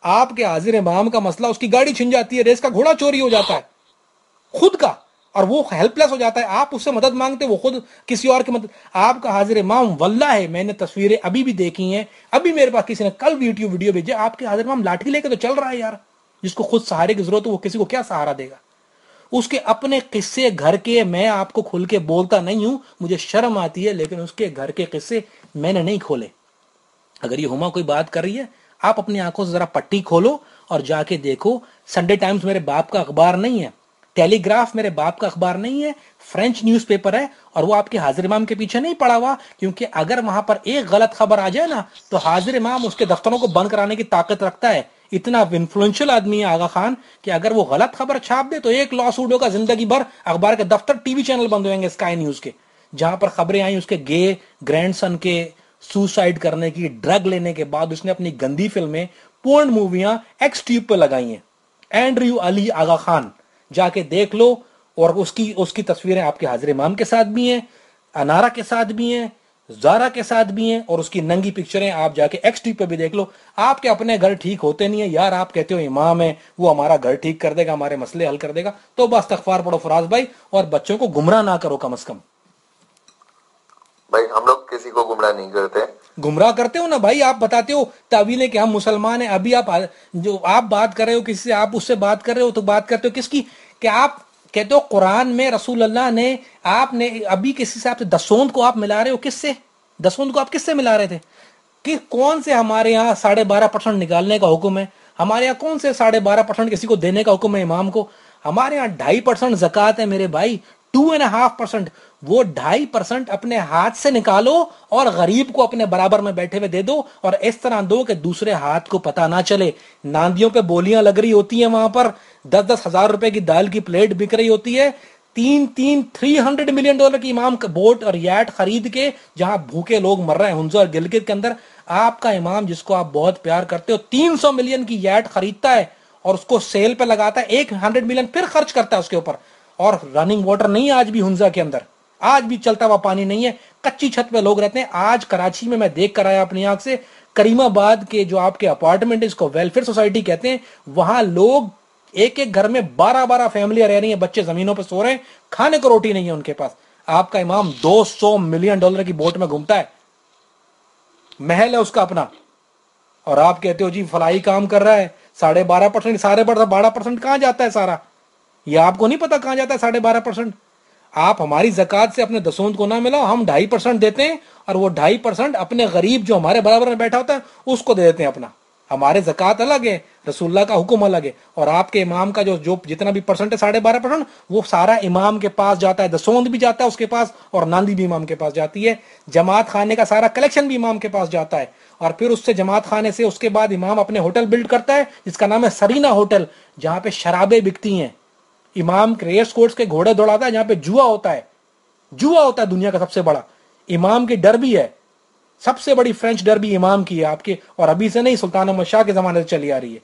Speaker 1: آپ کے حاضر امام کا مسئلہ اس کی گاڑی چھن جاتی ہے, ریس کا گھوڑا چوری ہو جاتا ہے خود کا, اور وہ ہیلپ لیس ہو جاتا ہے. آپ اس سے مدد مانگتے, وہ خود کسی اور کی مدد. آپ کا حاضر امام واللہ ہے, میں نے تصویریں ابھی بھی دیکھی ہیں, ابھی میرے پاس کسی نے کل ویڈیو بھیجے, آپ کے حاضر امام لاٹھی لے کے تو چل رہا ہے یار. جس کو خود سہارے کی ضرورت ہے وہ کسی کو کیا سہارا دے گا؟ اس کے اپنے قصے گھر کے میں آپ کو کھل کے بولتا نہیں ہوں, مجھے شرم آتی ہے, لیکن اس کے گھر کے قصے میں نے نہیں کھولے. اگر یہ ہما کوئی بات کر رہی ہے آپ اپنی آنکھوں سے ذرا پٹی کھولو اور جا کے دیکھو. سنڈے ٹائمز میرے باپ کا اخبار نہیں ہے, ٹیلی گراف میرے باپ کا اخبار نہیں ہے, فرینچ نیوز پیپر ہے, اور وہ آپ کے حاضر امام کے پیچھے نہیں پڑا ہوا. کیونکہ اگر وہاں پر ایک غلط خبر آ جائے نا تو حاضر امام اس کے دفتروں کو بند کرانے کی طاقت رکھتا ہے. اتنا انفلوئنشل آدمی ہے آغا خان کہ اگر وہ غلط خبر چھاپ دے تو ایک لا سوٹ ہوگا, زندگی بھر اخبار کے دفتر ٹی وی چینل بند ہوئیں گے اسکائی نیوز کے. جہاں پر خبریں آئیں اس کے گے گرینڈ سن کے سوسائڈ کرنے کی, ڈرگ لینے کے بعد اس نے اپنی گندی فلمیں پورن موویاں ایکس ٹیوب پہ لگائی ہیں. اینڈریو علی آغا خان جا کے دیکھ لو, اور اس کی تصویریں آپ کے حاضر امام کے ساتھ بھی ہیں, انارا کے ساتھ بھی ہیں, زارا کے ساتھ بھی ہیں, اور اس کی ننگی پکچریں آپ جا کے ایکس ٹی پہ بھی دیکھ لو. آپ کے اپنے گھر ٹھیک ہوتے نہیں ہیں یار, آپ کہتے ہو امام ہے وہ ہمارا گھر ٹھیک کر دے گا, ہمارے مسئلے حل کر دے گا. تو بس استغفار پڑھو فراز بھائی, اور بچوں کو گمراہ نہ کرو کم از کم.
Speaker 2: بھائی ہم لوگ کسی کو گمراہ نہیں کرتے.
Speaker 1: گمراہ کرتے ہو نا بھائی, آپ بتاتے ہو تعویلیں کہ ہم مسلمان ہیں. ابھی آپ بات کر رہے ہو کسی سے, آپ اس سے بات کر رہے ہو تو بات کرتے ہو کس کی کہ آپ کہتے ہو قرآن میں رسول اللہ نے, آپ نے ابھی کسی سے آپ سے دسوند کو آپ ملا رہے ہو, کس سے دسوند کو آپ کس سے ملا رہے تھے؟ کہ کون سے ہمارے یہاں 12.5% نکالنے کا حکم ہے؟ ہمارے یہاں کون سے 12.5% کسی کو دینے کا حکم ہے امام کو؟ ہمارے یہاں 2.5% زکوٰۃ ہے میرے بھائی, 2.5%. وہ 2.5% اپنے ہاتھ سے نکالو اور غریب کو اپنے برابر میں بیٹھے ہوئے دے دو, اور اس طرح دو کہ دوسرے ہاتھ کو پتہ نہ چلے. ناندیوں پہ بولیاں لگ رہی ہوتی ہیں, وہاں پر 10-10 ہزار روپے کی دال کی پلیٹ بک رہی ہوتی ہے. 300 ملین ڈالر کی امام بوٹ اور یاٹ خرید کے جہاں بھوکے لوگ مر رہے ہیں ہنزو اور گلگت کے اندر, آپ کا امام جس کو آپ بہت پیار کرتے ہو 300 ملین کی یاٹ خریدتا ہے اور اس کو سیل پہ لگاتا ہے, 100 ملین پھر خرچ کرتا ہے اس کے اوپر. اور رننگ واٹر نہیں آج بھی ہنزا کے اندر, آج بھی چلتا ہوا پانی نہیں ہے, کچی چھت پہ لوگ رہتے ہیں. آج کراچی میں دیکھ کر آیا اپنی آنکھ سے, کریم آباد کے جو آپ کے اپارٹمنٹ ہے, اس کو ویلفیئر سوسائٹی کہتے ہیں, وہاں لوگ ایک گھر میں 12 فیملیاں رہ رہی ہیں, بچے زمینوں پہ سو رہے ہیں, کھانے کو روٹی نہیں ہے ان کے پاس. آپ کا امام 200 ملین ڈالر کی بوٹ میں گھومتا ہے, محل ہے اس کا اپنا, اور آپ کہتے ہو جی فلاحی کام کر رہا ہے. 12.5% سارے 12% کہاں جاتا ہے سارا؟ یہ آپ کو نہیں پتا کہاں جاتا ہے 12.5%. آپ ہماری زکوٰۃ سے اپنے دسوند کو نہ ملاؤ, ہم 2.5% دیتے ہیں, اور وہ 2.5% اپنے غریب جو ہمارے برابر میں بیٹھا ہوتا ہے اس کو دے دیتے ہیں اپنا. ہمارے زکوٰۃ الگ ہے, رسول اللہ کا حکم الگ ہے, اور آپ کے امام کا جو جتنا بھی پرسنٹ ہے 12.5% وہ سارا امام کے پاس جاتا ہے, دسوند بھی جاتا ہے اس کے پاس, اور ناندی بھی امام کے پاس جاتی ہے. جماعت خانے کا سارا کلیکشن بھی امام کے پاس جاتا ہے, اور پھر اس سے جماعت خانے سے اس کے بعد امام اپنے ہوٹل بلڈ کرتا ہے جس کا نام ہے سرینا ہوٹل, جہاں پہ شرابیں بکتی ہیں. امام ریس کورس کے گھوڑے دوڑاتا ہے جہاں پہ جوا ہوتا ہے دنیا کا سب سے بڑا. امام کی ڈربی ہے, سب سے بڑی فرینچ ڈربی امام کی ہے آپ کے, اور ابھی سے نہیں سلطان احمد شاہ کے زمانے سے چلی آ رہی ہے.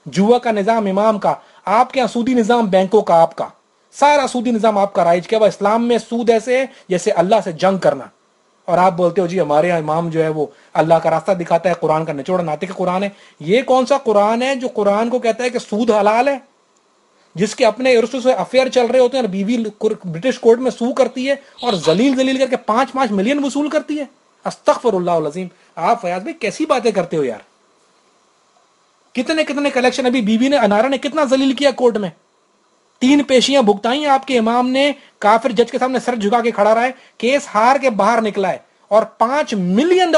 Speaker 1: جوا کا نظام امام کا, آپ کے یہاں سودی نظام بینکوں کا, آپ کا سارا سودی نظام آپ کا رائج کیا ہوا. اسلام میں سود ایسے ہے جیسے اللہ سے جنگ کرنا, اور آپ بولتے ہو جی ہمارے یہاں امام جو ہے وہ اللہ کا راستہ دکھاتا ہے, قرآن کا نچوڑ ناطق قرآن ہے. یہ کون سا قرآن ہے جو قرآن کو کہتا ہے کہ سود حلال ہے, جس کے اپنے عرصے سے افیئر چل رہے ہوتے ہیں, اور بیوی برٹش کورٹ میں سو کرتی ہے اور ذلیل کر کے 5 ملین وصول کرتی ہے. استغفر اللہ العظیم. آپ فیاض بھائی کیسی باتیں کرتے ہو یار؟ کتنے کتنے کلیکشن. ابھی بیوی نے انارا نے کتنا ذلیل کیا کورٹ میں, 3 پیشیاں بھگتائی آپ کے امام نے, کافر جج کے سامنے سر جھکا کے کھڑا رہا ہے, کیس ہار کے باہر نکلا ہے, اور $5 ملین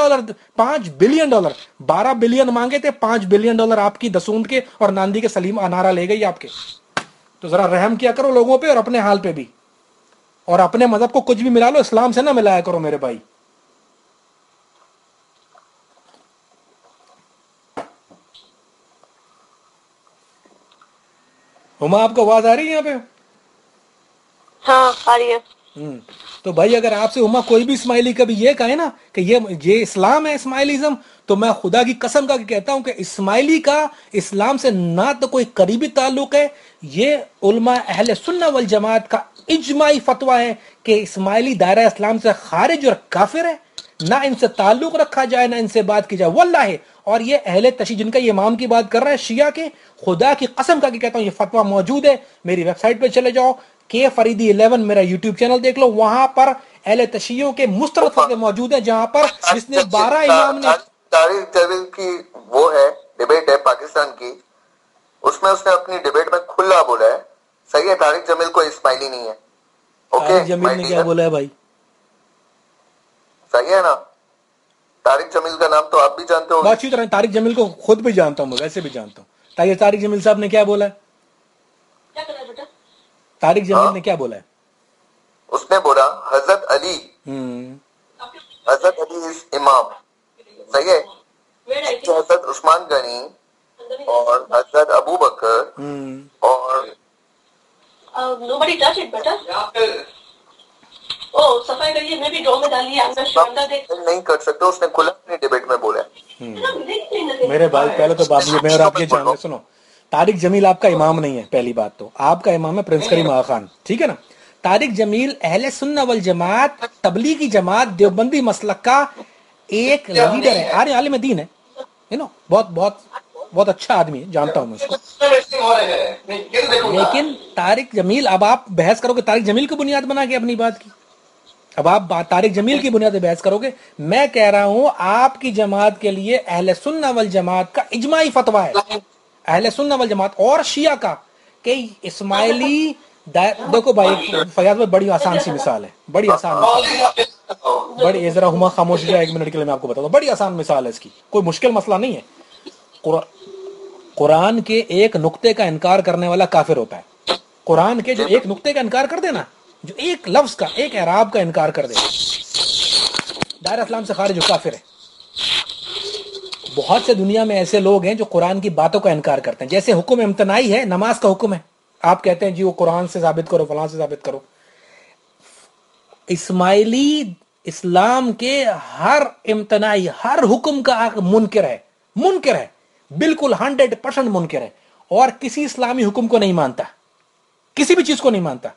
Speaker 1: $5 بلین 12 بلین مانگے تھے, $5 بلین آپ کی دسوند کے اور ناندی کے سلیم انارا لے گئی آپ کے. تو ذرا رحم کیا کرو لوگوں پہ اور اپنے حال پہ بھی, اور اپنے مذہب کو کچھ بھی ملا لو, اسلام سے نہ ملایا کرو میرے بھائی. ہما آپ کو آواز آ رہی ہے یہاں پہ؟
Speaker 3: ہاں آ رہی ہے.
Speaker 1: تو بھائی اگر آپ سے ہما کوئی بھی اسماعیلی کبھی یہ کہے نا کہ یہ اسلام ہے اسماعیلیزم, تو میں خدا کی قسم کا کہتا ہوں کہ اسماعیلی کا اسلام سے نہ تو کوئی قریبی تعلق ہے. یہ علماء اہل سنہ والجماعت کا اجماعی فتویٰ ہے کہ اسماعیلی دائرہ اسلام سے خارج اور کافر ہے, نہ ان سے تعلق رکھا جائے نہ ان سے بات کی جائے واللہ. اور یہ اہل تشیع جن کا یہ امام کی بات کر رہا ہے شیعہ کے, خدا کی قسم کا کہتا ہوں یہ فتویٰ موجود ہے. میری ویب سائٹ پہ چلے جاؤ, کے فریدی 11 میرا یوٹیوب چینل دیکھ لو, وہاں پر اہل تشیعوں کے مستند فتوے موجود ہیں, جہاں پر جس نے 12 امام نے
Speaker 2: طارق جمیل کی وہ ہے ڈیبیٹ ہے پاکستان کی, اس میں اس نے اپنی ڈیبیٹ میں کھلا بولا ہے, صحیح ہے طارق جمیل کو اسماعیلی نہیں ہے.
Speaker 1: طارق جمیل نے کیا بولا ہے بھائی؟
Speaker 2: صحیح ہے نا, طارق جمیل کا نام تو آپ بھی جانتے ہو.
Speaker 1: بات طرح طارق جمیل کو خود بھی جانتا ہوں, میں ویسے بھی جانتا ہوں. طارق جمیل صاحب نے کیا بولا ہے؟ طارق جمیل نے کیا بولا ہے؟
Speaker 2: اس نے بولا حضرت علی از امام, صحیح ہے, حضرت عثمان غنی اور حضرت ابو بکر اور
Speaker 3: nobody touch it بیٹا. او صفائی کریے, میں بھی ڈرو میں ڈالیے, آپ کا شاندار دیکھ
Speaker 2: نہیں کر سکتے, اس نے کھلا اپنی ڈیبیٹ میں بولا.
Speaker 1: میرے بھائی پہلے تو بات یہ میں اور آپ یہ جان لیں, سنو, طارق جمیل آپ کا امام نہیں ہے. پہلی بات تو آپ کا امام ہے پرنس کریم آغا خان, ٹھیک ہے نا. طارق جمیل اہل سنہ والجماعت تبلیغی جماعت دیوبندی مسلک کا ایک لیڈر ہے, عالم دین ہے, بہت بہت بہت اچھا آدمی ہے, جانتا ہوں میں اس کو. لیکن طارق جمیل, اب آپ بحث کرو کہ طارق جمیل کو بنیاد بنا کے اپنی بات کی, اب آپ طارق جمیل کی بنیاد پہ بحث کرو گے. میں کہہ رہا ہوں آپ کی جماعت کے لیے اہل سنہ والجماعت کا اجماعی فتویٰ ہے, اہل سنہ والجماعت اور شیعہ کا, کہ اسماعیلی دیکھو بھائی فیاض بھائی, بڑی آسان سی مثال ہے, بڑی آسان مثال, بڑی ذرا ہما خاموش جائے 1 منٹ کے لیے, میں آپ کو بتا دوں, بڑی آسان مثال ہے اس کی, کوئی مشکل مسئلہ نہیں ہے. قرآن کے ایک نقطے کا انکار کرنے والا کافر ہوتا ہے. قرآن کے جو ایک نقطے کا انکار کر دے نا, جو ایک لفظ کا, ایک اعراب کا انکار کر دے, دائرہ اسلام سے خارج ہو, کافر ہے. بہت سے دنیا میں ایسے لوگ ہیں جو قرآن کی باتوں کا انکار کرتے ہیں. جیسے حکم امتناعی ہے, نماز کا حکم ہے, آپ کہتے ہیں جی وہ قرآن سے ثابت کرو, فلاں سے ثابت کرو. اسماعیلی اسلام کے ہر امتناعی, ہر حکم کا منکر ہے, منکر ہے, بالکل 100% منکر ہے, اور کسی اسلامی حکم کو نہیں مانتا, کسی بھی چیز کو نہیں مانتا.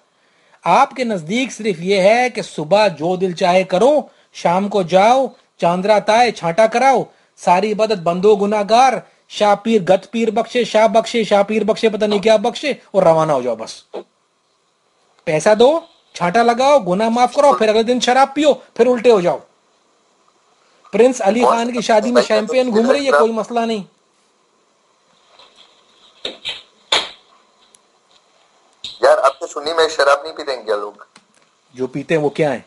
Speaker 1: آپ کے نزدیک صرف یہ ہے کہ صبح جو دل چاہے کرو, شام کو جاؤ, چاندرا تائے چھانٹا کراؤ, ساری عبادت بندو گناہگار, شاہ پیر گت پیر بخشے, شاہ بخشے, شاہ پیر بخشے, پتہ نہیں کیا بخشے, اور روانہ ہو جاؤ بس. پیسہ دو, چھانٹا لگاؤ, گناہ معاف کرو, پھر اگلے دن شراب پیو, پھر الٹے ہو جاؤ. پرنس علی خان کی شادی میں شیمپین گھوم رہی ہے, کوئی مسئلہ نہیں.
Speaker 2: یار آپ کے سنی میں شراب نہیں پیتے ہیں کیا لوگ؟
Speaker 1: جو پیتے ہیں وہ کیا ہیں,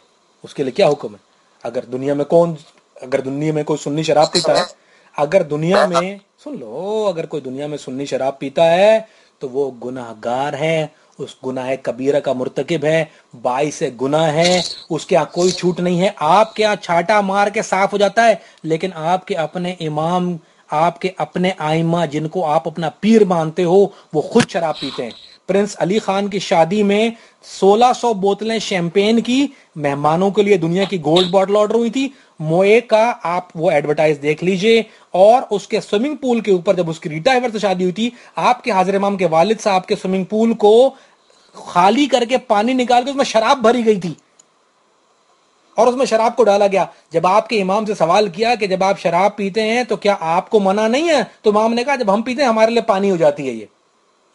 Speaker 1: اس کے لیے کیا حکم ہے؟ اگر دنیا میں کوئی سنی شراب پیتا ہے, اگر دنیا میں سن لو, اگر کوئی دنیا میں سنی شراب پیتا ہے تو وہ گناہگار ہے, اس گناہ کبیرہ کا مرتکب ہے, باعث گناہ ہے, اس کے یہاں کوئی چھوٹ نہیں ہے. آپ کے یہاں چھاٹا مار کے صاف ہو جاتا ہے, لیکن آپ کے اپنے امام, آپ کے اپنے آئمہ جن کو آپ اپنا پیر مانتے ہو, وہ خود شراب پیتے ہیں. پرنس علی خان کی شادی میں 1600 بوتلیں شیمپین کی مہمانوں کے لیے دنیا کی گولڈ بوٹل آرڈر ہوئی تھی. موئے کا آپ وہ ایڈورٹائز دیکھ لیجئے, اور اس کے سوئمنگ پول کے اوپر جب اس کی ریٹا ایور سے شادی ہوئی تھی, آپ کے حاضر امام کے والد صاحب کے سوئمنگ پول کو خالی کر کے پانی نکال کے اس میں شراب بھری گئی تھی, اور اس میں شراب کو ڈالا گیا. جب آپ کے امام سے سوال کیا کہ جب آپ شراب پیتے ہیں تو کیا آپ کو منع نہیں ہے, تو امام نے کہا جب ہم پیتے ہیں ہمارے لیے پانی ہو جاتی ہے. یہ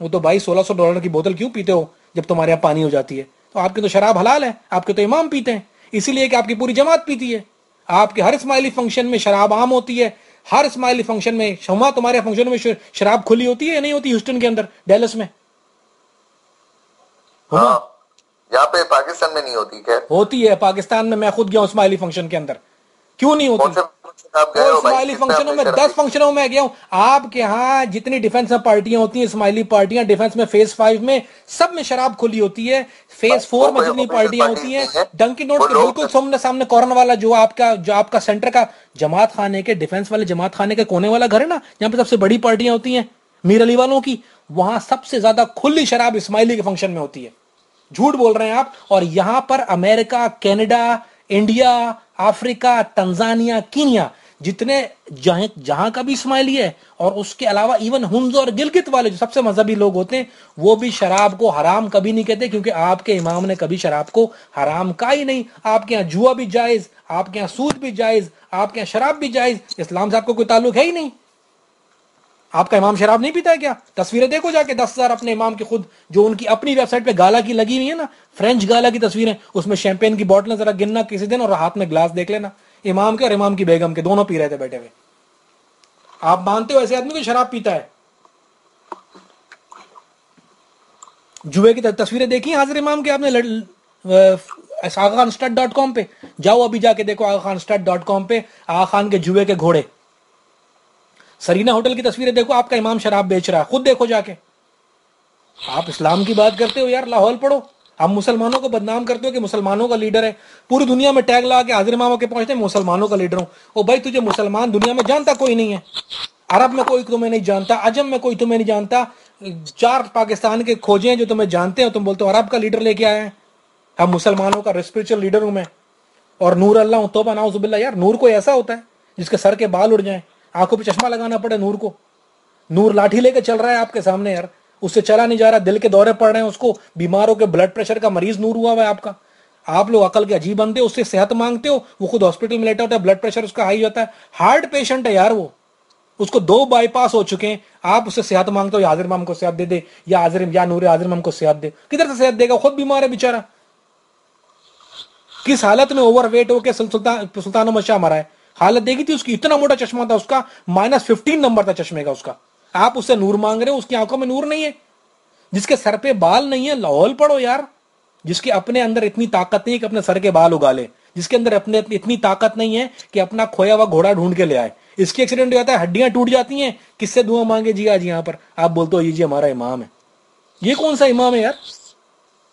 Speaker 1: وہ تو بھائی $1600 کی بوتل کیوں پیتے ہو جب تمہارے یہاں پانی ہو جاتی ہے؟ تو آپ کی تو شراب حلال ہے, آپ کے تو امام پیتے ہیں, اسی لیے کہ آپ کی پوری جماعت پیتی ہے. آپ کے ہر اسماعیلی فنکشن میں شراب عام ہوتی ہے, ہر اسماعیلی فنکشن میں. شما تمہارے فنکشن میں شراب کھلی ہوتی ہے یا نہیں ہوتی ہیوسٹن کے اندر, ڈیلس میں؟
Speaker 2: ہاں یہاں پہ پاکستان میں نہیں ہوتی. خیر
Speaker 1: ہوتی ہے پاکستان میں خود گیا ہوں اسماعیلی فنکشن کے اندر. کیوں نہیں ہوتی؟
Speaker 2: کون سے آپ گئے ہو بھائی؟
Speaker 1: اسماعیلی فنکشنوں میں 10 فنکشنوں میں گیا ہوں. آپ کے ہاں جتنی ڈیفنس میں پارٹیاں ہوتی ہیں اسماعیلی پارٹیاں, ڈیفنس میں فیز 5 میں سب میں شراب کھلی ہوتی ہے. فیز 4 میں جتنی پارٹیاں ہوتی ہیں ڈنکن ڈونٹس کے بالکل سامنے کارنر والا جو آپ کا سینٹر کا جماعت خانے کے ڈیفنس والے جماعت خانے کے کونے والا گھر ہے نا, جہاں پہ سب سے بڑی پارٹیاں ہوتی ہیں میر علی والوں کی, وہاں سب سے زیادہ کھلی شراب اسماعیلی کے فنکشن میں ہوتی ہے. جھوٹ بول رہے ہیں آپ. اور یہاں پر امریکہ, کینیڈا, انڈیا, افریقہ, تنزانیہ, کینیا, جتنے جہاں کا بھی اسماعیلی ہے, اور اس کے علاوہ ایون ہنز اور گلگت والے جو سب سے مذہبی لوگ ہوتے ہیں, وہ بھی شراب کو حرام کبھی نہیں کہتے, کیونکہ آپ کے امام نے کبھی شراب کو حرام کہا ہی نہیں. آپ کے یہاں جوا بھی جائز, آپ کے یہاں سود بھی جائز, آپ کے یہاں شراب بھی جائز. اسلام سے آپ کو کوئی تعلق ہے ہی نہیں. آپ کا امام شراب نہیں پیتا ہے کیا؟ تصویریں دیکھو جا کے 10,000 اپنے امام کی خود جو ان کی اپنی ویب سائٹ پہ گالا کی لگی ہوئی ہے نا, فرینچ گالا کی تصویریں, اس میں شیمپین کی بوٹلیں ذرا گننا کسی دن, اور ہاتھ میں گلاس دیکھ لینا امام کے اور امام کی بیگم کے, دونوں پی رہے تھے بیٹھے ہوئے. آپ مانتے ہو ایسے آدمی کو شراب پیتا ہے؟ جوئے کی تصویریں دیکھی حاضر امام کے آپ نے آغاخان.com پہ جاؤ, ابھی جا کے دیکھو آغاخان.com پہ آغا خان کے جوئے کے گھوڑے. سرینا ہوٹل کی تصویریں دیکھو, آپ کا امام شراب بیچ رہا ہے, خود دیکھو جا کے. آپ اسلام کی بات کرتے ہو یار, لاہور پڑھو. آپ مسلمانوں کو بدنام کرتے ہو کہ مسلمانوں کا لیڈر ہے, پوری دنیا میں ٹیگ لگا کے حاضر امام کے پہنچتے ہیں مسلمانوں کا لیڈر ہوں. او بھائی تجھے مسلمان دنیا میں جانتا کوئی نہیں ہے, عرب میں کوئی تمہیں نہیں جانتا, عجم میں کوئی تمہیں نہیں جانتا. 4 پاکستان کے کھوجے ہیں جو تمہیں جانتے ہیں, تم بولتے ہو عرب کا لیڈر لے کے آئے ہیں. اب مسلمانوں کا اسپرچل لیڈر ہوں میں, اور نور اللہ ہوں. توبہ نعوذ باللہ یار, نور کوئی ایسا ہوتا ہے جس کے سر کے بال اڑ جائیں, آنکھوں پہ چشمہ لگانا پڑے نور کو. نور لاٹھی لے کے چل رہا ہے آپ کے سامنے یار, اس سے چلا نہیں جا رہا, دل کے دورے پڑ رہے ہیں اس کو, بیماروں کے بلڈ پریشر کا مریض نور ہوا ہوا ہے آپ کا. آپ لوگ عقل کے عجیب بندے, اس سے صحت مانگتے ہو, وہ خود ہاسپٹل میں لیٹا ہوتا ہے, بلڈ پریشر اس کا ہائی ہوتا ہے, ہارٹ پیشنٹ ہے یار وہ, اس کو 2 بائی پاس ہو چکے ہیں. آپ اس سے صحت مانگتے ہو یا حاضر امام کو صحت دے دے, یا نور حاضر امام کو صحت دے. کدھر سے صحت دے گا, خود بیمار ہے بیچارہ. کس حالت میں اوور ویٹ ہو کے سلطان احمد شاہ مرا ہے, حالت دیکھی تھی اس کی, اتنا موٹا چشمہ تھا اس کا, -15 نمبر تھا چشمے کا اس کا. آپ اس سے نور مانگ رہے ہو, اس کی آنکھوں میں نور نہیں ہے. جس کے سر پہ بال نہیں ہے, لاہور پڑھو یار. جس کے اپنے اندر اتنی طاقت نہیں ہے کہ اپنے سر کے بال اگا لے, جس کے اندر اپنے اتنی طاقت نہیں ہے کہ اپنا کھویا ہوا گھوڑا ڈھونڈ کے لے آئے. اس کی ایکسیڈنٹ ہو جاتا ہے, ہڈیاں ٹوٹ جاتی ہیں, کس سے دعا مانگے جی آج یہاں پر؟ آپ بولتے ہو یہ جی ہمارا امام ہے. یہ کون سا امام ہے یار؟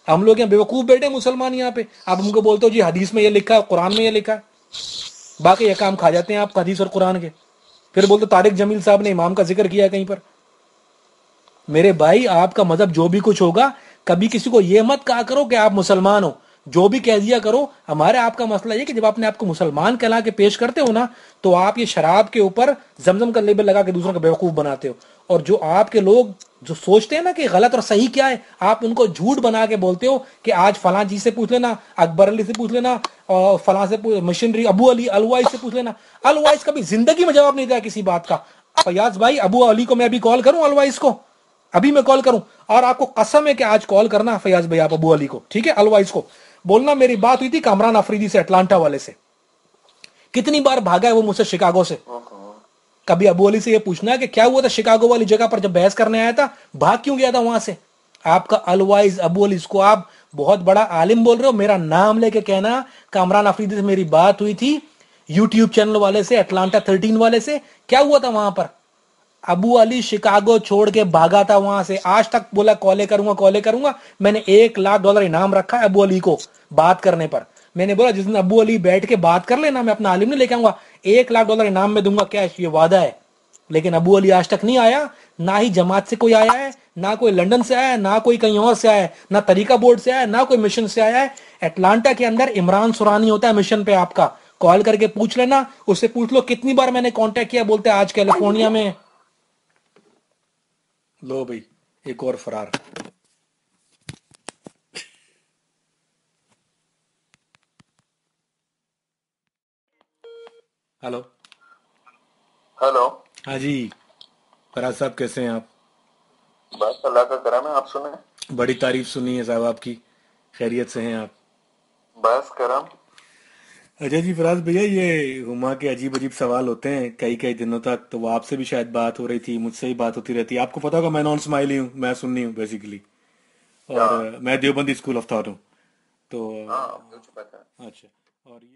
Speaker 1: ہم لوگ یہاں بیوقوف بیٹھے مسلمان یہاں پہ, آپ ہم کو بولتے ہو جی حدیث میں یہ لکھا ہے, قرآن میں یہ لکھا ہے. باقی یہ کام کھا جاتے ہیں آپ حدیث اور قرآن کے. پھر بولتے طارق جمیل صاحب نے امام کا ذکر کیا کہیں پر. میرے بھائی آپ کا مذہب جو بھی کچھ ہوگا, کبھی کسی کو یہ مت کہا کرو کہ آپ مسلمان ہو, جو بھی کہہ دیا کرو. ہمارے آپ کا مسئلہ یہ کہ جب آپ کو مسلمان کہلا کے پیش کرتے ہو نا, تو آپ یہ شراب کے اوپر زمزم کا لیبل لگا کے دوسروں کا بیوقوف بناتے ہو. اور جو آپ کے لوگ جو سوچتے ہیں نا کہ غلط اور صحیح کیا ہے, آپ ان کو جھوٹ بنا کے بولتے ہو کہ آج فلاں جی سے پوچھ لینا, اکبر علی سے پوچھ لینا, اور فلاں سے مشنری ابو علی الوائز سے پوچھ لینا. الوائز کبھی زندگی میں جواب نہیں دیا کسی بات کا. فیاض بھائی, ابو علی کو میں ابھی کال کروں, الوائز کو ابھی میں کال کروں, اور آپ کو قسم ہے کہ آج کال کرنا فیاض بھائی آپ ابو علی کو, ٹھیک ہے, الوائز کو بولنا میری بات ہوئی تھی کامران افریدی سے, اٹلانٹا والے سے. کتنی بار بھاگا ہے وہ مجھ سے شکاگو سے. کبھی ابو علی سے یہ پوچھنا ہے کہ کیا ہوا تھا شکاگو والی جگہ پر جب بحث کرنے آیا تھا, بھاگ کیوں گیا تھا وہاں سے. آپ کا الوائز ابو علی, اس کو آپ بہت بڑا عالم بول رہے ہو, میرا نام لے کے کہنا کامران افریدی سے میری بات ہوئی تھی, یوٹیوب چینل والے سے, اٹلانٹا 13 والے سے. کیا ہوا تھا وہاں پر؟ ابو علی شکاگو چھوڑ کے بھاگا تھا وہاں سے, آج تک بولا کالے کروں گا. میں نے $1,00,000 انعام رکھا ہے ابو علی کو بات کرنے پر. میں نے بولا جس دن ابو علی بیٹھ کے بات کر لینا, میں اپنا عالم نہیں لے کے آؤں گا, $1,00,000 انعام میں دوں گا, کیا یہ وعدہ ہے. لیکن ابو علی آج تک نہیں آیا, نہ ہی جماعت سے کوئی آیا ہے, نہ کوئی لندن سے آیا ہے, نہ کوئی کہیں اور سے آیا ہے, نہ طریقہ بورڈ سے آیا ہے, نہ کوئی مشن سے آیا ہے. اٹلانٹا کے اندر عمران سورانی ہوتا ہے مشن پہ, آپ کا کال کر کے پوچھ لینا, اس سے پوچھ لو کتنی بار میں نے کانٹیکٹ کیا, بولتے آج کیلیفورنیا میں. لو بھائی ایک اور فرار. Hello
Speaker 2: hello.
Speaker 1: ہاں جی فراز صاحب, کیسے ہیں آپ؟
Speaker 2: بس اللہ کا کرم ہے, آپ سنیں.
Speaker 1: بڑی تعریف سنی ہے صاحب آپ کی, خیریت سے ہیں آپ؟
Speaker 2: بس کرم.
Speaker 1: اچھا جی فراز بھیا، یہ ہما کے عجیب عجیب سوال ہوتے ہیں کئی کئی دنوں تک، تو وہ آپ سے بھی شاید بات ہو رہی تھی، مجھ سے ہی بات ہوتی رہتی ہے. آپ کو پتا ہوگا میں نان اسماعیلی ہوں، میں سنی ہوں بیسیکلی،
Speaker 2: یا
Speaker 1: اور میں دیوبندی اسکول آف تھاٹ ہوں. تو
Speaker 2: ہاں مجھے پتا ہے.
Speaker 1: اچھا. اور یہ